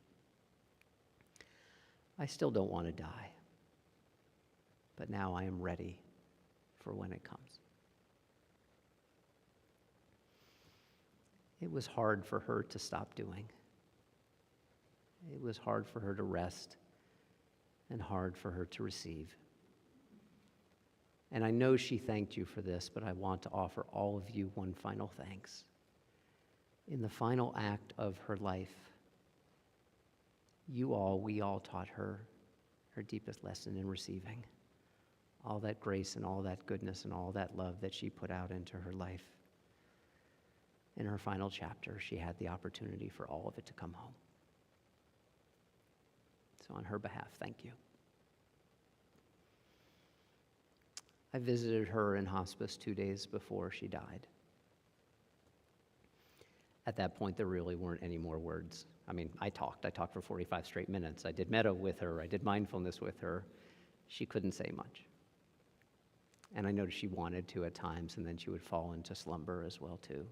[SPEAKER 1] I still don't want to die, but now I am ready for when it comes. It was hard for her to stop doing. It was hard for her to rest and hard for her to receive. And I know she thanked you for this, but I want to offer all of you one final thanks. In the final act of her life, we all taught her her deepest lesson in receiving. All that grace and all that goodness and all that love that she put out into her life. In her final chapter, she had the opportunity for all of it to come home. So on her behalf, thank you. I visited her in hospice 2 days before she died. At that point, there really weren't any more words. I mean, I talked for 45 straight minutes. I did metta with her. I did mindfulness with her. She couldn't say much. And I noticed she wanted to at times, and then she would fall into slumber as well, too,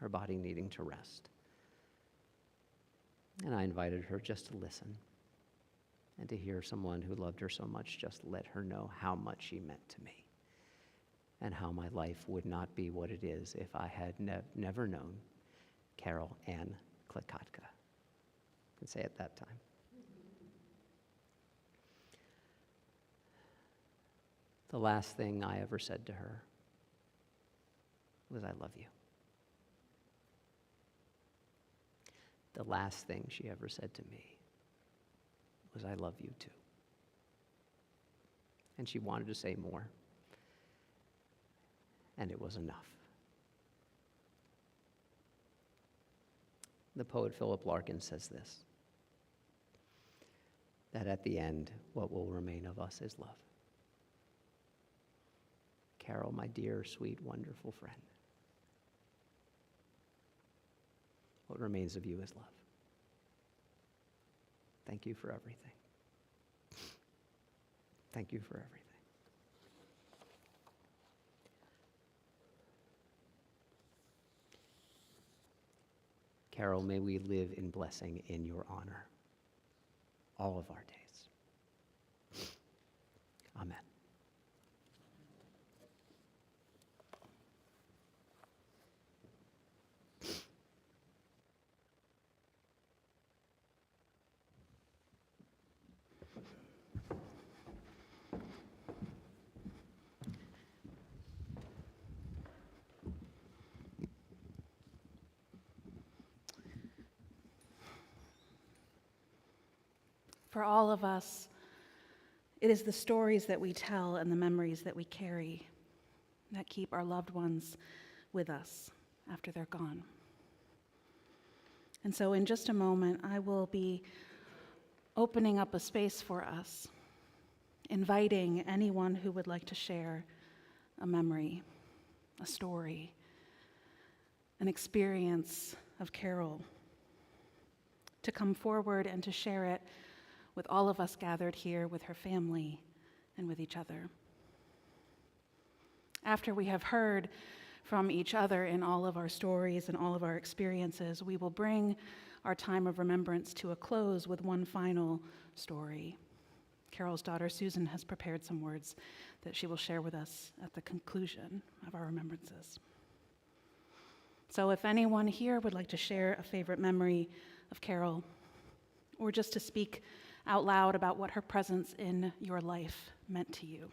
[SPEAKER 1] her body needing to rest. And I invited her just to listen and to hear someone who loved her so much just let her know how much she meant to me and how my life would not be what it is if I had never known Carol Ann Klekotka. I can say at that time. The last thing I ever said to her was, "I love you." The last thing she ever said to me was, "I love you too." And she wanted to say more, and it was enough. The poet Philip Larkin says this, that at the end, what will remain of us is love. Carol, my dear, sweet, wonderful friend, what remains of you is love. Thank you for everything. Thank you for everything. Carol, may we live in blessing in your honor all of our days. Amen.
[SPEAKER 4] For all of us, it is the stories that we tell and the memories that we carry that keep our loved ones with us after they're gone. And so in just a moment, I will be opening up a space for us, inviting anyone who would like to share a memory, a story, an experience of Carol, to come forward and to share it with all of us gathered here, with her family and with each other. After we have heard from each other in all of our stories and all of our experiences, we will bring our time of remembrance to a close with one final story. Carol's daughter, Susan, has prepared some words that she will share with us at the conclusion of our remembrances. So if anyone here would like to share a favorite memory of Carol, or just to speak out loud about what her presence in your life meant to you,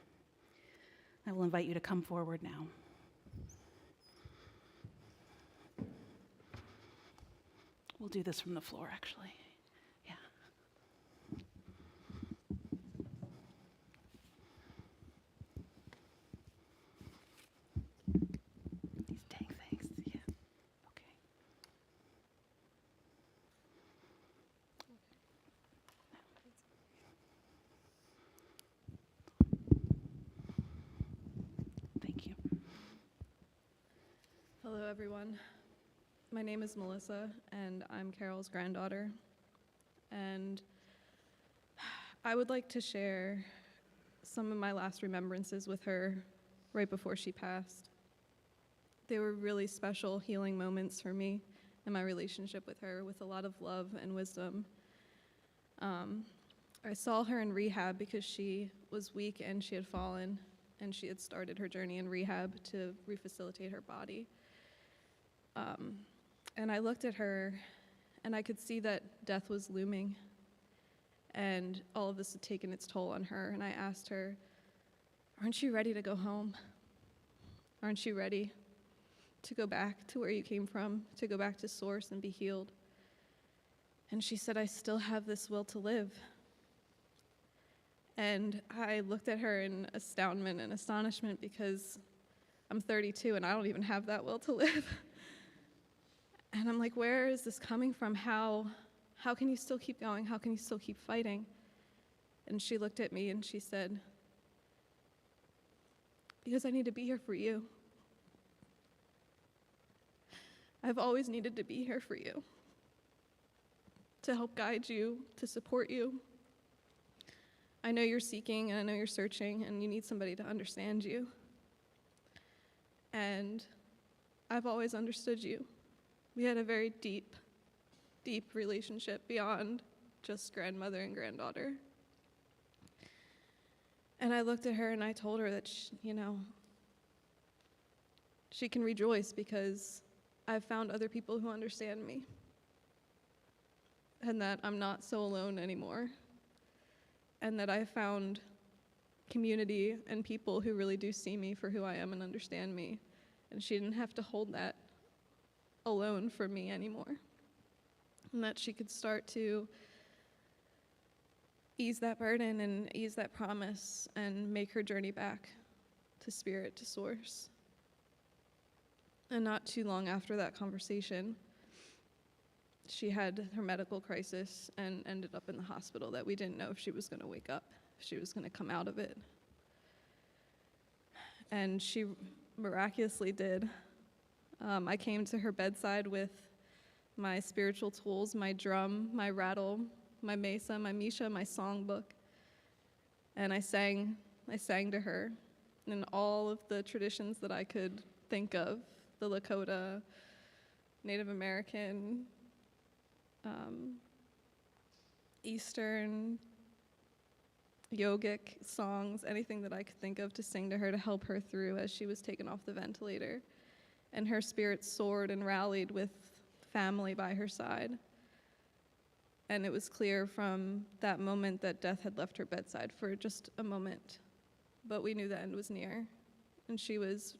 [SPEAKER 4] I will invite you to come forward now. We'll do this from the floor, actually. Yeah. These dang things, yeah. Okay. Thank you.
[SPEAKER 6] Hello, everyone. My name is Melissa, and I'm Carol's granddaughter. And I would like to share some of my last remembrances with her right before she passed. They were really special healing moments for me and my relationship with her, with a lot of love and wisdom. I saw her in rehab because she was weak and she had fallen, and she had started her journey in rehab to refacilitate her body. And I looked at her, and I could see that death was looming, and all of this had taken its toll on her. And I asked her, "Aren't you ready to go home? Aren't you ready to go back to where you came from, to go back to source and be healed?" And she said, "I still have this will to live." And I looked at her in astoundment and astonishment, because I'm 32 and I don't even have that will to live. And I'm like, where is this coming from? How can you still keep going? How can you still keep fighting? And she looked at me and she said, because I need to be here for you. I've always needed to be here for you, to help guide you, to support you. I know you're seeking, and I know you're searching, and you need somebody to understand you. And I've always understood you. We had a very deep, deep relationship beyond just grandmother and granddaughter. And I looked at her and I told her that, she can rejoice because I've found other people who understand me, and that I'm not so alone anymore, and that I found community and people who really do see me for who I am and understand me, and she didn't have to hold that alone for me anymore, and that she could start to ease that burden and ease that promise and make her journey back to spirit, to source. And not too long after that conversation, she had her medical crisis and ended up in the hospital that we didn't know if she was going to wake up, if she was going to come out of it. And she miraculously did. I came to her bedside with my spiritual tools, my drum, my rattle, my mesa, my misha, my songbook. And I sang to her in all of the traditions that I could think of, the Lakota, Native American, Eastern, yogic songs, anything that I could think of to sing to her to help her through as she was taken off the ventilator. And her spirit soared and rallied with family by her side. And it was clear from that moment that death had left her bedside for just a moment, but we knew the end was near. And she was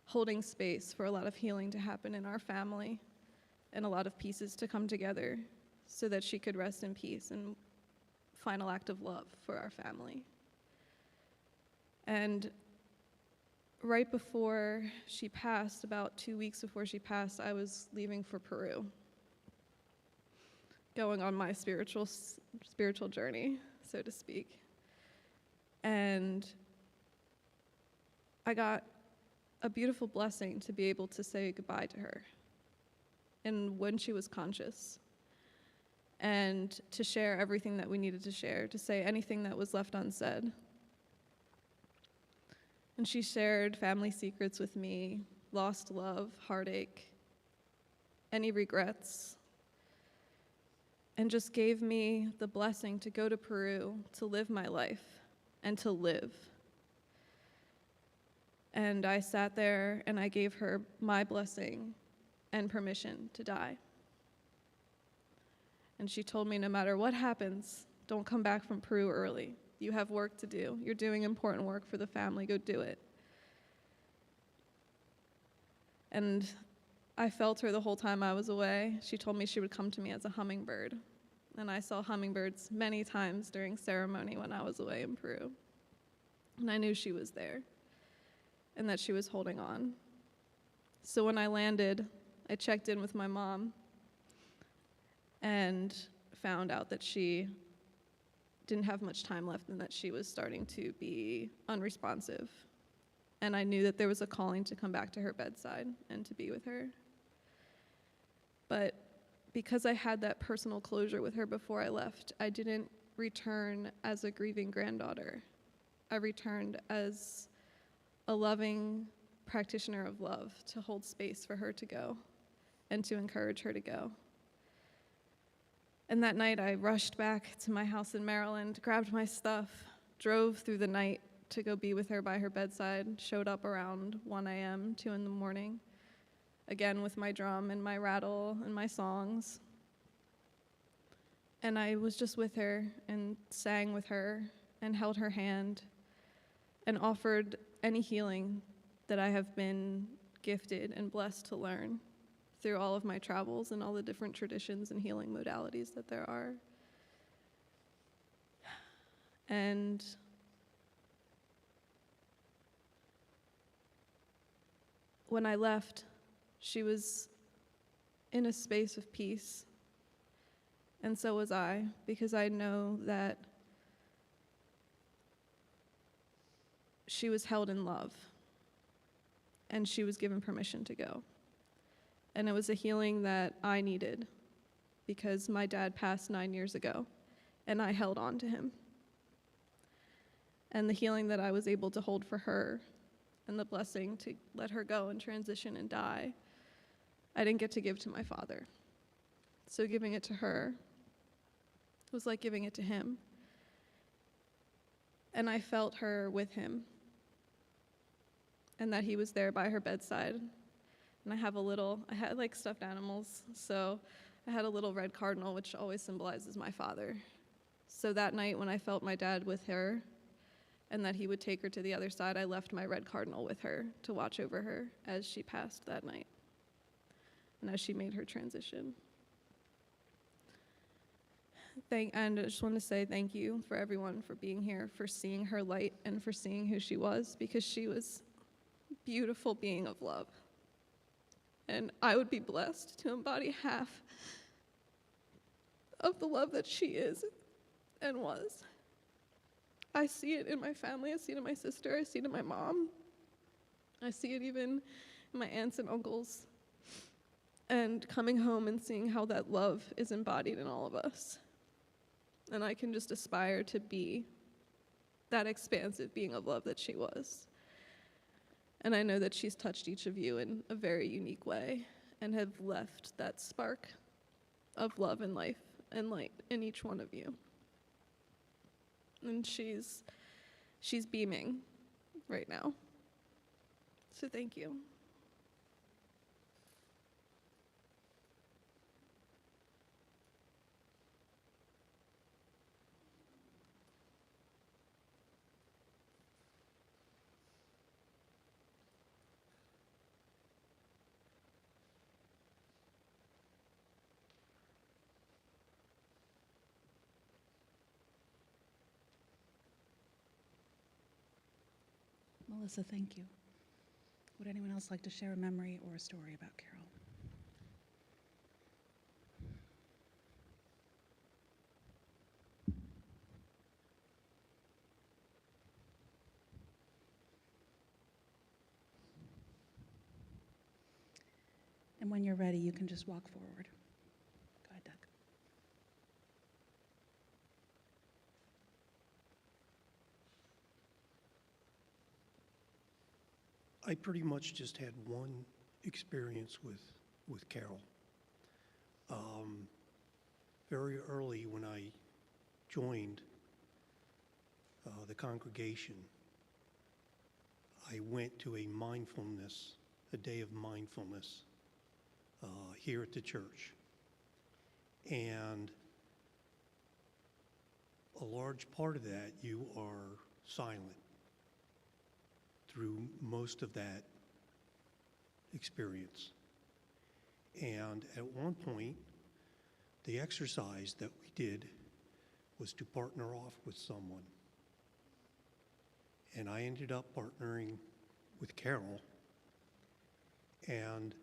[SPEAKER 6] holding space for a lot of healing to happen in our family and a lot of pieces to come together so that she could rest in peace and final act of love for our family. And right before she passed, about 2 weeks before she passed, I was leaving for Peru, going on my spiritual journey, so to speak. And I got a beautiful blessing to be able to say goodbye to her, and when she was conscious, and to share everything that we needed to share, to say anything that was left unsaid. And she shared family secrets with me, lost love, heartache, any regrets, and just gave me the blessing to go to Peru, to live my life, and to live. And I sat there and I gave her my blessing and permission to die. And she told me, no matter what happens, don't come back from Peru early. You have work to do. You're doing important work for the family. Go do it. And I felt her the whole time I was away. She told me she would come to me as a hummingbird. And I saw hummingbirds many times during ceremony when I was away in Peru. And I knew she was there and that she was holding on. So when I landed, I checked in with my mom and found out that she didn't have much time left and that she was starting to be unresponsive. And I knew that there was a calling to come back to her bedside and to be with her. But because I had that personal closure with her before I left, I didn't return as a grieving granddaughter. I returned as a loving practitioner of love to hold space for her to go and to encourage her to go. And that night I rushed back to my house in Maryland, grabbed my stuff, drove through the night to go be with her by her bedside, showed up around 1 a.m., 2 in the morning, again with my drum and my rattle and my songs. And I was just with her and sang with her and held her hand and offered any healing that I have been gifted and blessed to learn through all of my travels and all the different traditions and healing modalities that there are. And when I left, she was in a space of peace, and so was I, because I know that she was held in love, and she was given permission to go. And it was a healing that I needed because my dad passed 9 years ago, and I held on to him. And the healing that I was able to hold for her and the blessing to let her go and transition and die, I didn't get to give to my father. So giving it to her was like giving it to him. And I felt her with him, and that he was there by her bedside. And I had like stuffed animals, so I had a little red cardinal, which always symbolizes my father. So that night when I felt my dad with her, and that he would take her to the other side, I left my red cardinal with her to watch over her as she passed that night and as she made her transition. And I just want to say thank you for everyone for being here, for seeing her light and for seeing who she was, because she was a beautiful being of love. And I would be blessed to embody half of the love that she is and was. I see it in my family, I see it in my sister, I see it in my mom. I see it even in my aunts and uncles. And coming home and seeing how that love is embodied in all of us. And I can just aspire to be that expansive being of love that she was. And I know that she's touched each of you in a very unique way and have left that spark of love and life and light in each one of you. And she's beaming right now. So thank you.
[SPEAKER 4] Melissa, thank you. Would anyone else like to share a memory or a story about Carol? And when you're ready, you can just walk forward. Go ahead, Doug.
[SPEAKER 9] I pretty much just had one experience with Carol. Very early when I joined the congregation, I went to a day of mindfulness here at the church. And a large part of that, you are silent through most of that experience. And at one point, the exercise that we did was to partner off with someone. And I ended up partnering with Carol. And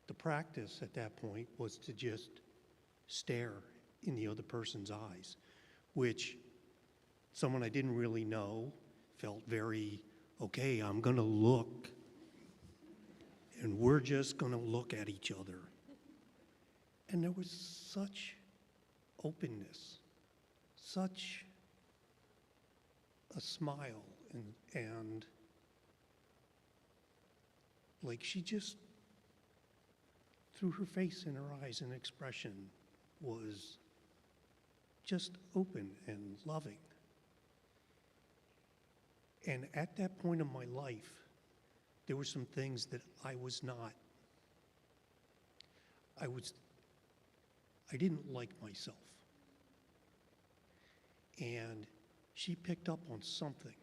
[SPEAKER 9] the practice at that point was to just stare in the other person's eyes, which someone I didn't really know felt very, okay, I'm gonna look, and we're just gonna look at each other. And there was such openness, such a smile, and like she just, through her face and her eyes and expression, was just open and loving. And at that point in my life, there were some things that I didn't like myself. And she picked up on something.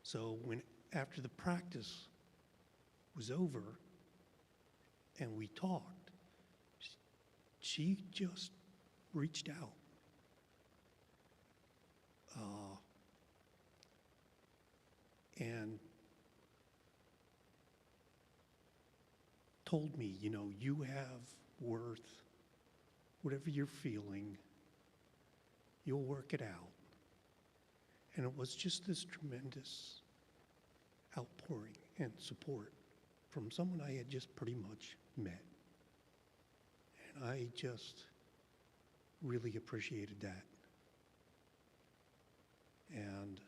[SPEAKER 9] So after the practice was over and we talked, she just reached out. And told me, you have worth, whatever you're feeling, you'll work it out. And it was just this tremendous outpouring and support from someone I had just pretty much met. And I just really appreciated that. And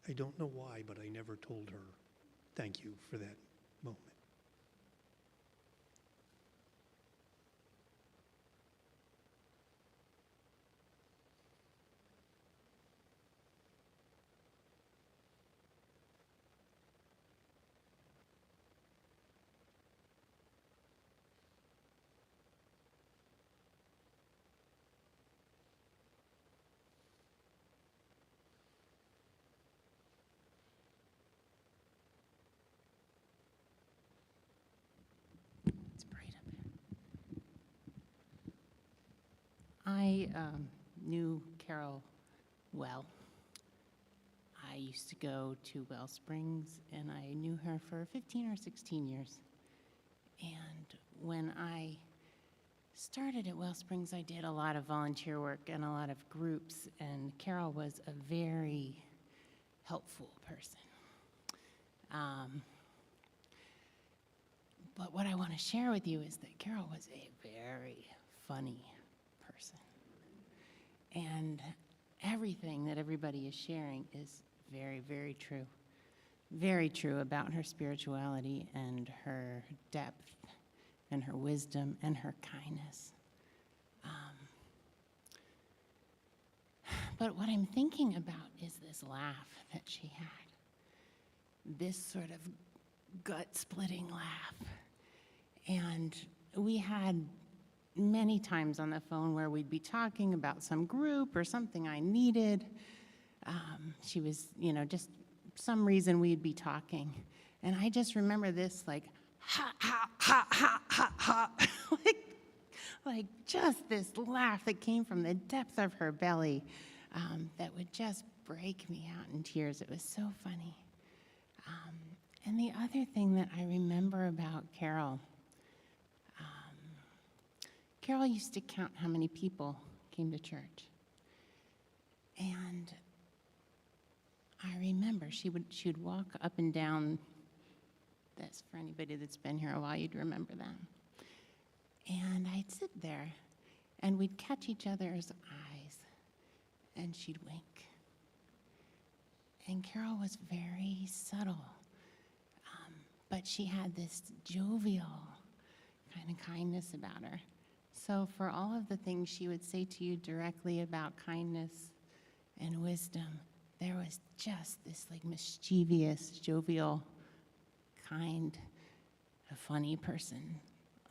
[SPEAKER 9] I don't know why, but I never told her thank you for that moment.
[SPEAKER 10] It's bright up here. I knew Carol well. I used to go to WellSprings, and I knew her for 15 or 16 years. And when I started at WellSprings, I did a lot of volunteer work and a lot of groups, and Carol was a very helpful person. But what I want to share with you is that Carol was a very funny person. And everything that everybody is sharing is very, very true. Very true about her spirituality and her depth and her wisdom and her kindness. But what I'm thinking about is this laugh that she had. This sort of gut-splitting laugh. And we had many times on the phone where we'd be talking about some group or something I needed. She was, just some reason we'd be talking. And I just remember this like, ha, ha, ha, ha, ha, ha. like just this laugh that came from the depth of her belly that would just break me out in tears. It was so funny. And the other thing that I remember about Carol, Carol used to count how many people came to church. And I remember she would walk up and down this. For anybody that's been here a while, you'd remember that. And I'd sit there, and we'd catch each other's eyes, and she'd wink. And Carol was very subtle, but she had this jovial kind of kindness about her. So for all of the things she would say to you directly about kindness and wisdom, there was just this like mischievous, jovial, kind, a funny person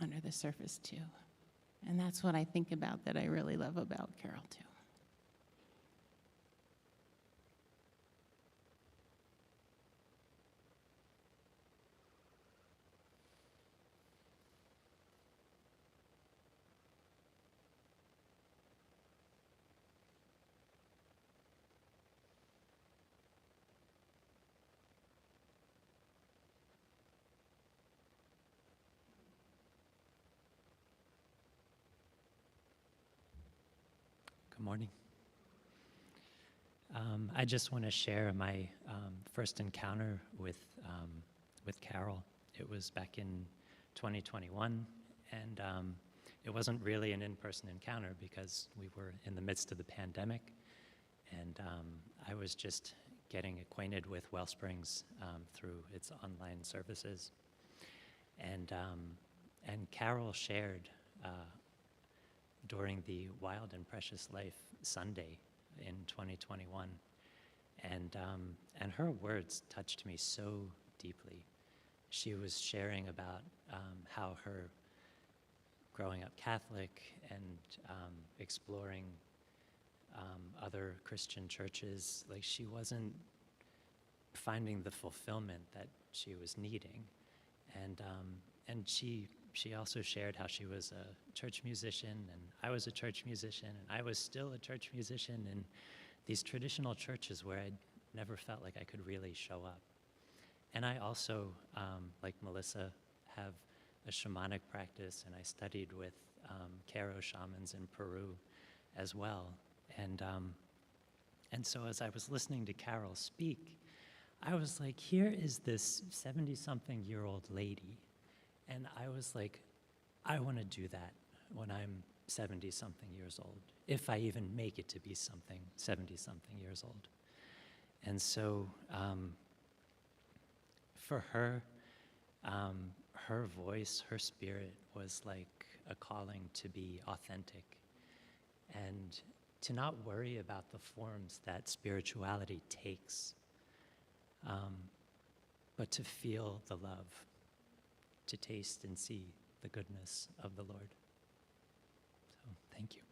[SPEAKER 10] under the surface too. And that's what I think about that I really love about Carol too.
[SPEAKER 11] Good morning. I just want to share my first encounter with Carol. It was back in 2021, and it wasn't really an in-person encounter because we were in the midst of the pandemic, and I was just getting acquainted with WellSprings through its online services. And Carol shared during the Wild and Precious Life Sunday in 2021. And her words touched me so deeply. She was sharing about how her growing up Catholic and exploring other Christian churches, like she wasn't finding the fulfillment that she was needing. And she also shared how she was a church musician, and I was a church musician, and I was still a church musician in these traditional churches where I never felt like I could really show up. And I also, like Melissa, have a shamanic practice, and I studied with Karo shamans in Peru as well. And And so as I was listening to Carol speak, I was like, here is this 70-something-year-old lady, and I was like, I want to do that when I'm 70-something years old, if I even make it to be 70-something years old. And so for her, her voice, her spirit was like a calling to be authentic and to not worry about the forms that spirituality takes, but to feel the love, to taste and see the goodness of the Lord. So, thank you.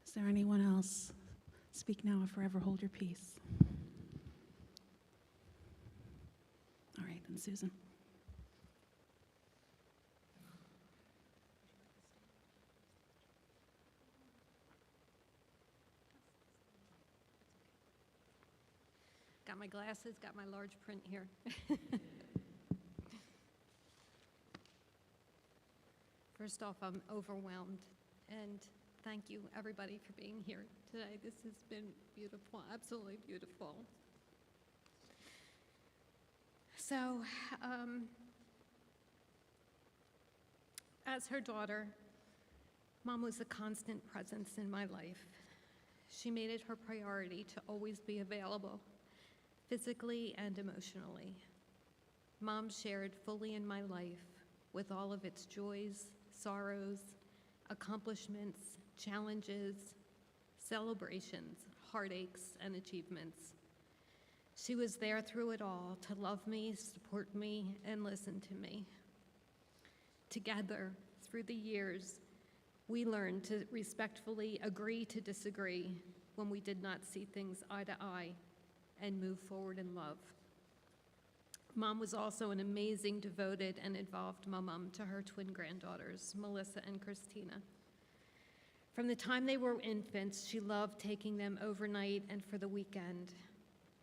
[SPEAKER 4] Is there anyone else? Speak now or forever hold your peace. All right, then Susan.
[SPEAKER 12] Got my glasses, got my large print here. First off, I'm overwhelmed, and thank you, everybody, for being here today. This has been beautiful, absolutely beautiful. So, as her daughter, Mom was a constant presence in my life. She made it her priority to always be available, physically and emotionally. Mom shared fully in my life with all of its joys, sorrows, accomplishments, challenges, celebrations, heartaches, and achievements. She was there through it all to love me, support me, and listen to me. Together, through the years, we learned to respectfully agree to disagree when we did not see things eye to eye and move forward in love. Mom was also an amazing, devoted, and involved mom to her twin granddaughters, Melissa and Christina. From the time they were infants, she loved taking them overnight and for the weekend.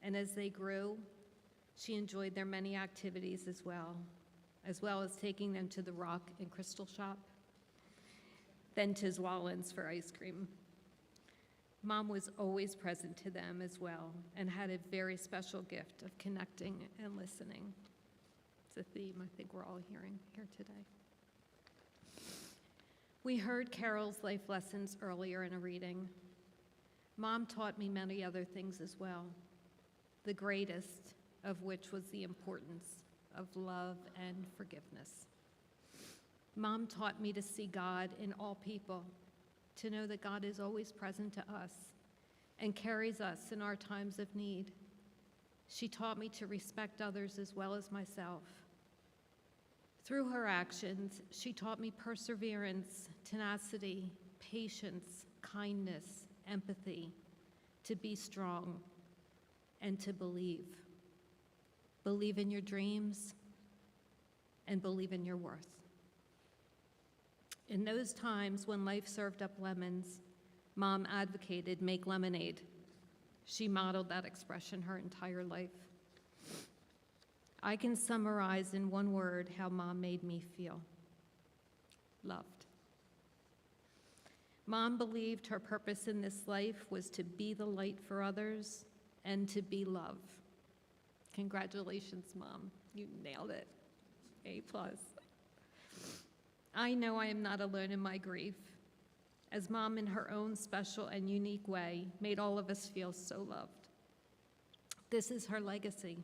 [SPEAKER 12] And as they grew, she enjoyed their many activities as well as taking them to the Rock and Crystal Shop, then to Zwollen's for ice cream. Mom was always present to them as well and had a very special gift of connecting and listening. It's a theme I think we're all hearing here today. We heard Carol's life lessons earlier in a reading. Mom taught me many other things as well, the greatest of which was the importance of love and forgiveness. Mom taught me to see God in all people, to know that God is always present to us and carries us in our times of need. She taught me to respect others as well as myself. Through her actions, she taught me perseverance, tenacity, patience, kindness, empathy, to be strong, and to believe. Believe in your dreams and believe in your worth. In those times when life served up lemons, Mom advocated make lemonade. She modeled that expression her entire life. I can summarize in one word how Mom made me feel: loved. Mom believed her purpose in this life was to be the light for others and to be love. Congratulations, Mom. You nailed it. A+. I know I am not alone in my grief, as Mom, in her own special and unique way, made all of us feel so loved. This is her legacy.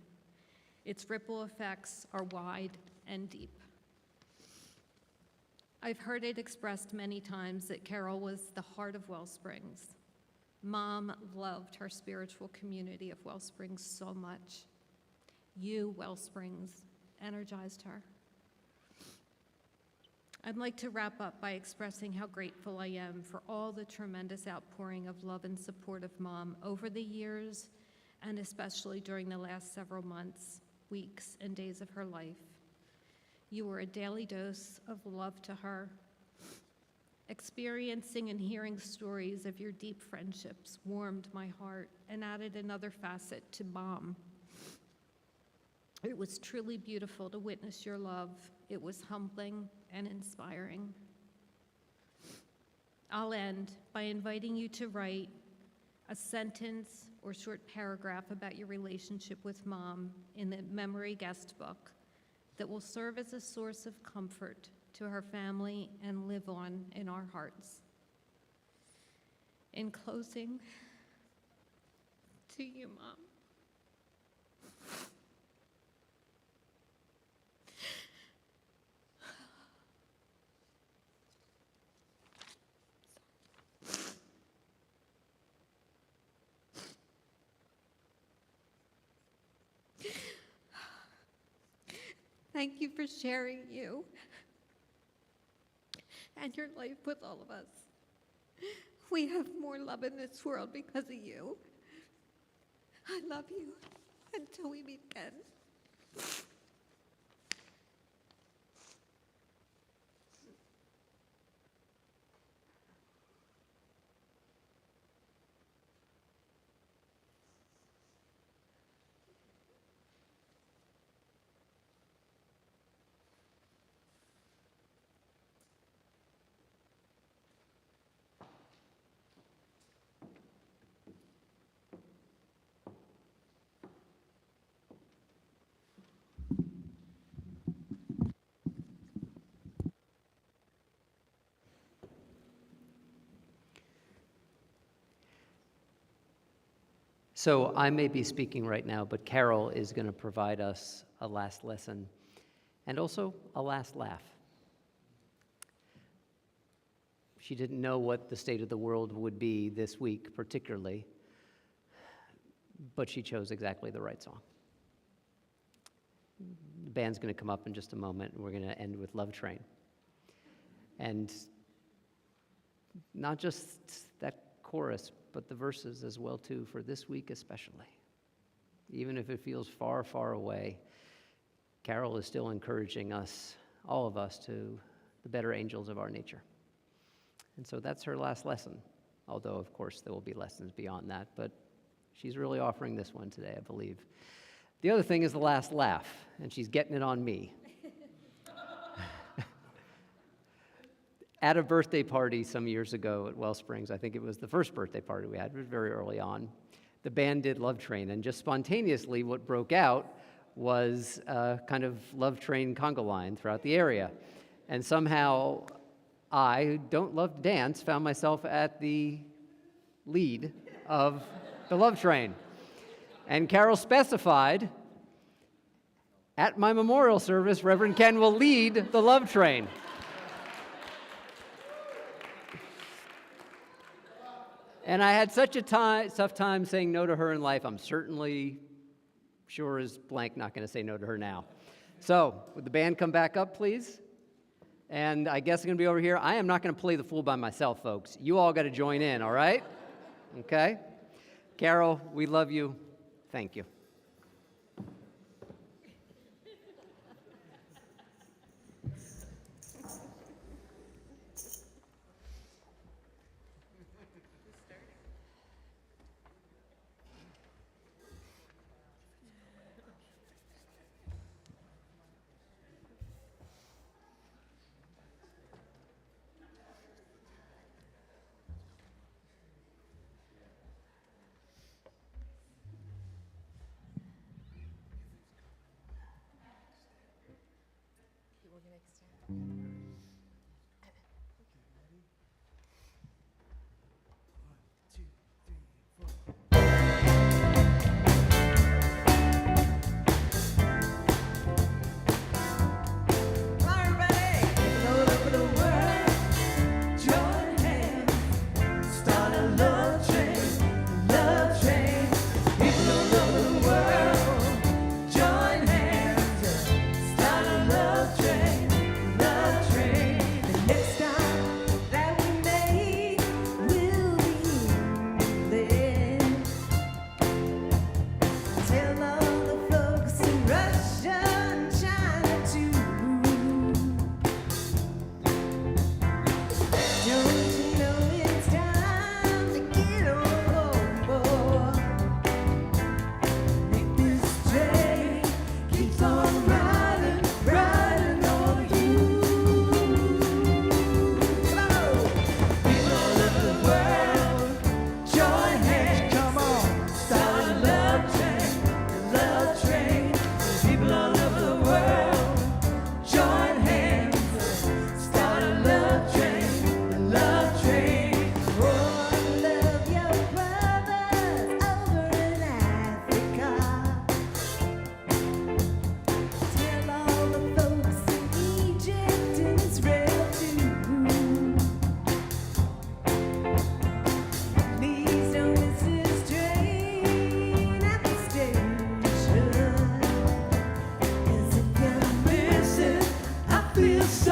[SPEAKER 12] Its ripple effects are wide and deep. I've heard it expressed many times that Carol was the heart of WellSprings. Mom loved her spiritual community of WellSprings so much. You, WellSprings, energized her. I'd like to wrap up by expressing how grateful I am for all the tremendous outpouring of love and support of Mom over the years, and especially during the last several months, weeks, and days of her life. You were a daily dose of love to her. Experiencing and hearing stories of your deep friendships warmed my heart and added another facet to Mom. It was truly beautiful to witness your love. It was humbling and inspiring. I'll end by inviting you to write a sentence or short paragraph about your relationship with Mom in the memory guest book that will serve as a source of comfort to her family and live on in our hearts. In closing, to you, Mom. Thank you for sharing you and your life with all of us. We have more love in this world because of you. I love you until we meet again.
[SPEAKER 1] So I may be speaking right now, but Carol is going to provide us a last lesson and also a last laugh. She didn't know what the state of the world would be this week particularly, but she chose exactly the right song. The band's going to come up in just a moment, and we're going to end with Love Train. And not just that chorus, but the verses as well too, for this week especially. Even if it feels far, far away, Carol is still encouraging us, all of us, to the better angels of our nature. And so that's her last lesson, although of course there will be lessons beyond that, but she's really offering this one today, I believe. The other thing is the last laugh, and she's getting it on me. At a birthday party some years ago at WellSprings, I think it was the first birthday party we had, it was very early on, the band did Love Train, and just spontaneously what broke out was a kind of Love Train conga line throughout the area. And somehow I, who don't love to dance, found myself at the lead of the Love Train. And Carol specified, at my memorial service, Reverend Ken will lead the Love Train. And I had such a tough time saying no to her in life, I'm certainly sure as blank not going to say no to her now. So, would the band come back up, please? And I guess I'm going to be over here. I am not going to play the fool by myself, folks. You all got to join in, all right? Okay? Carol, we love you. Thank you.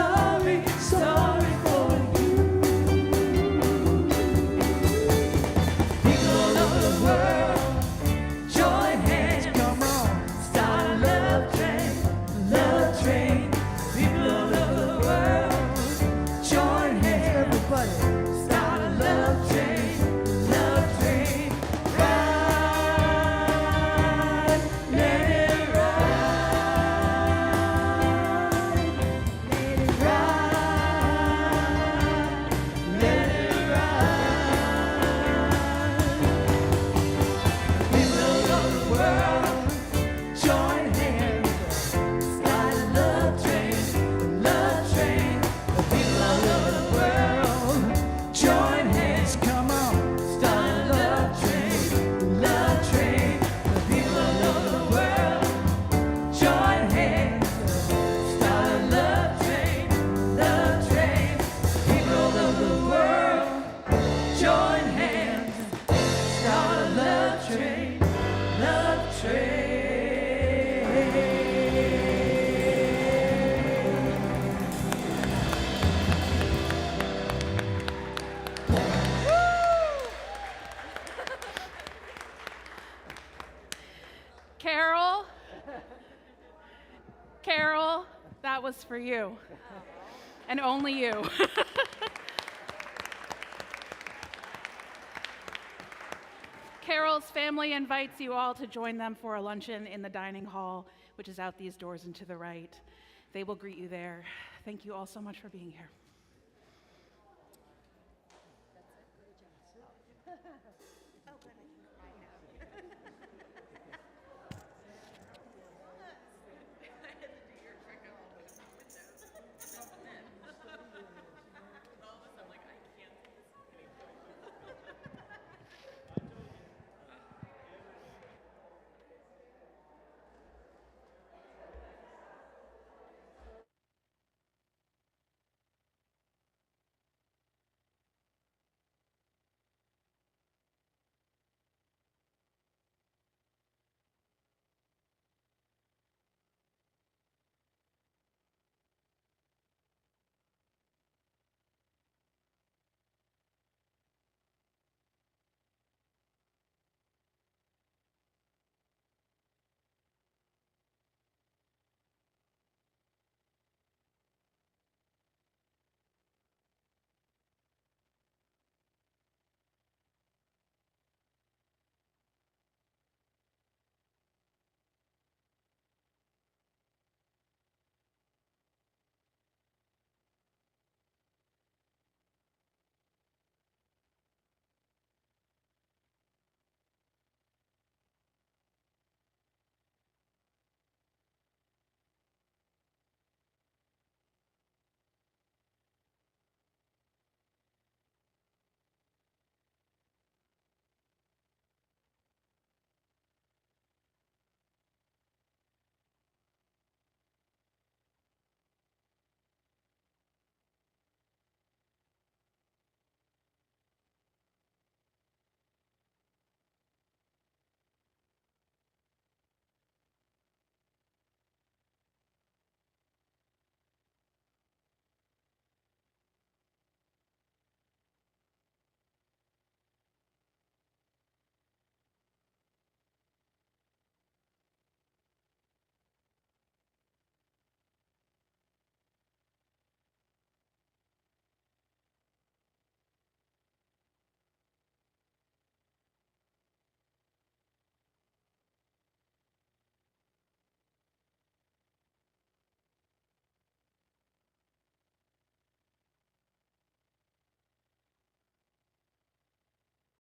[SPEAKER 3] sorry, sorry for you. People all over the world, join hands, come on, start a love train, love train. People all over the world, join hands, everybody, start a love train, love train. Ride, let it ride, let it ride, let it ride. People all over the world, join hands, start a love train, love train. People all over the world, join hands, come on, start a love train, love train. People all over the world, join hands, start a love train, love train. People all over the world, join hands, start a love train, love train.
[SPEAKER 4] Carol, Carol, that was for you. And only you. Carol's family invites you all to join them for a luncheon in the dining hall, which is out these doors and to the right. They will greet you there. Thank you all so much for being here.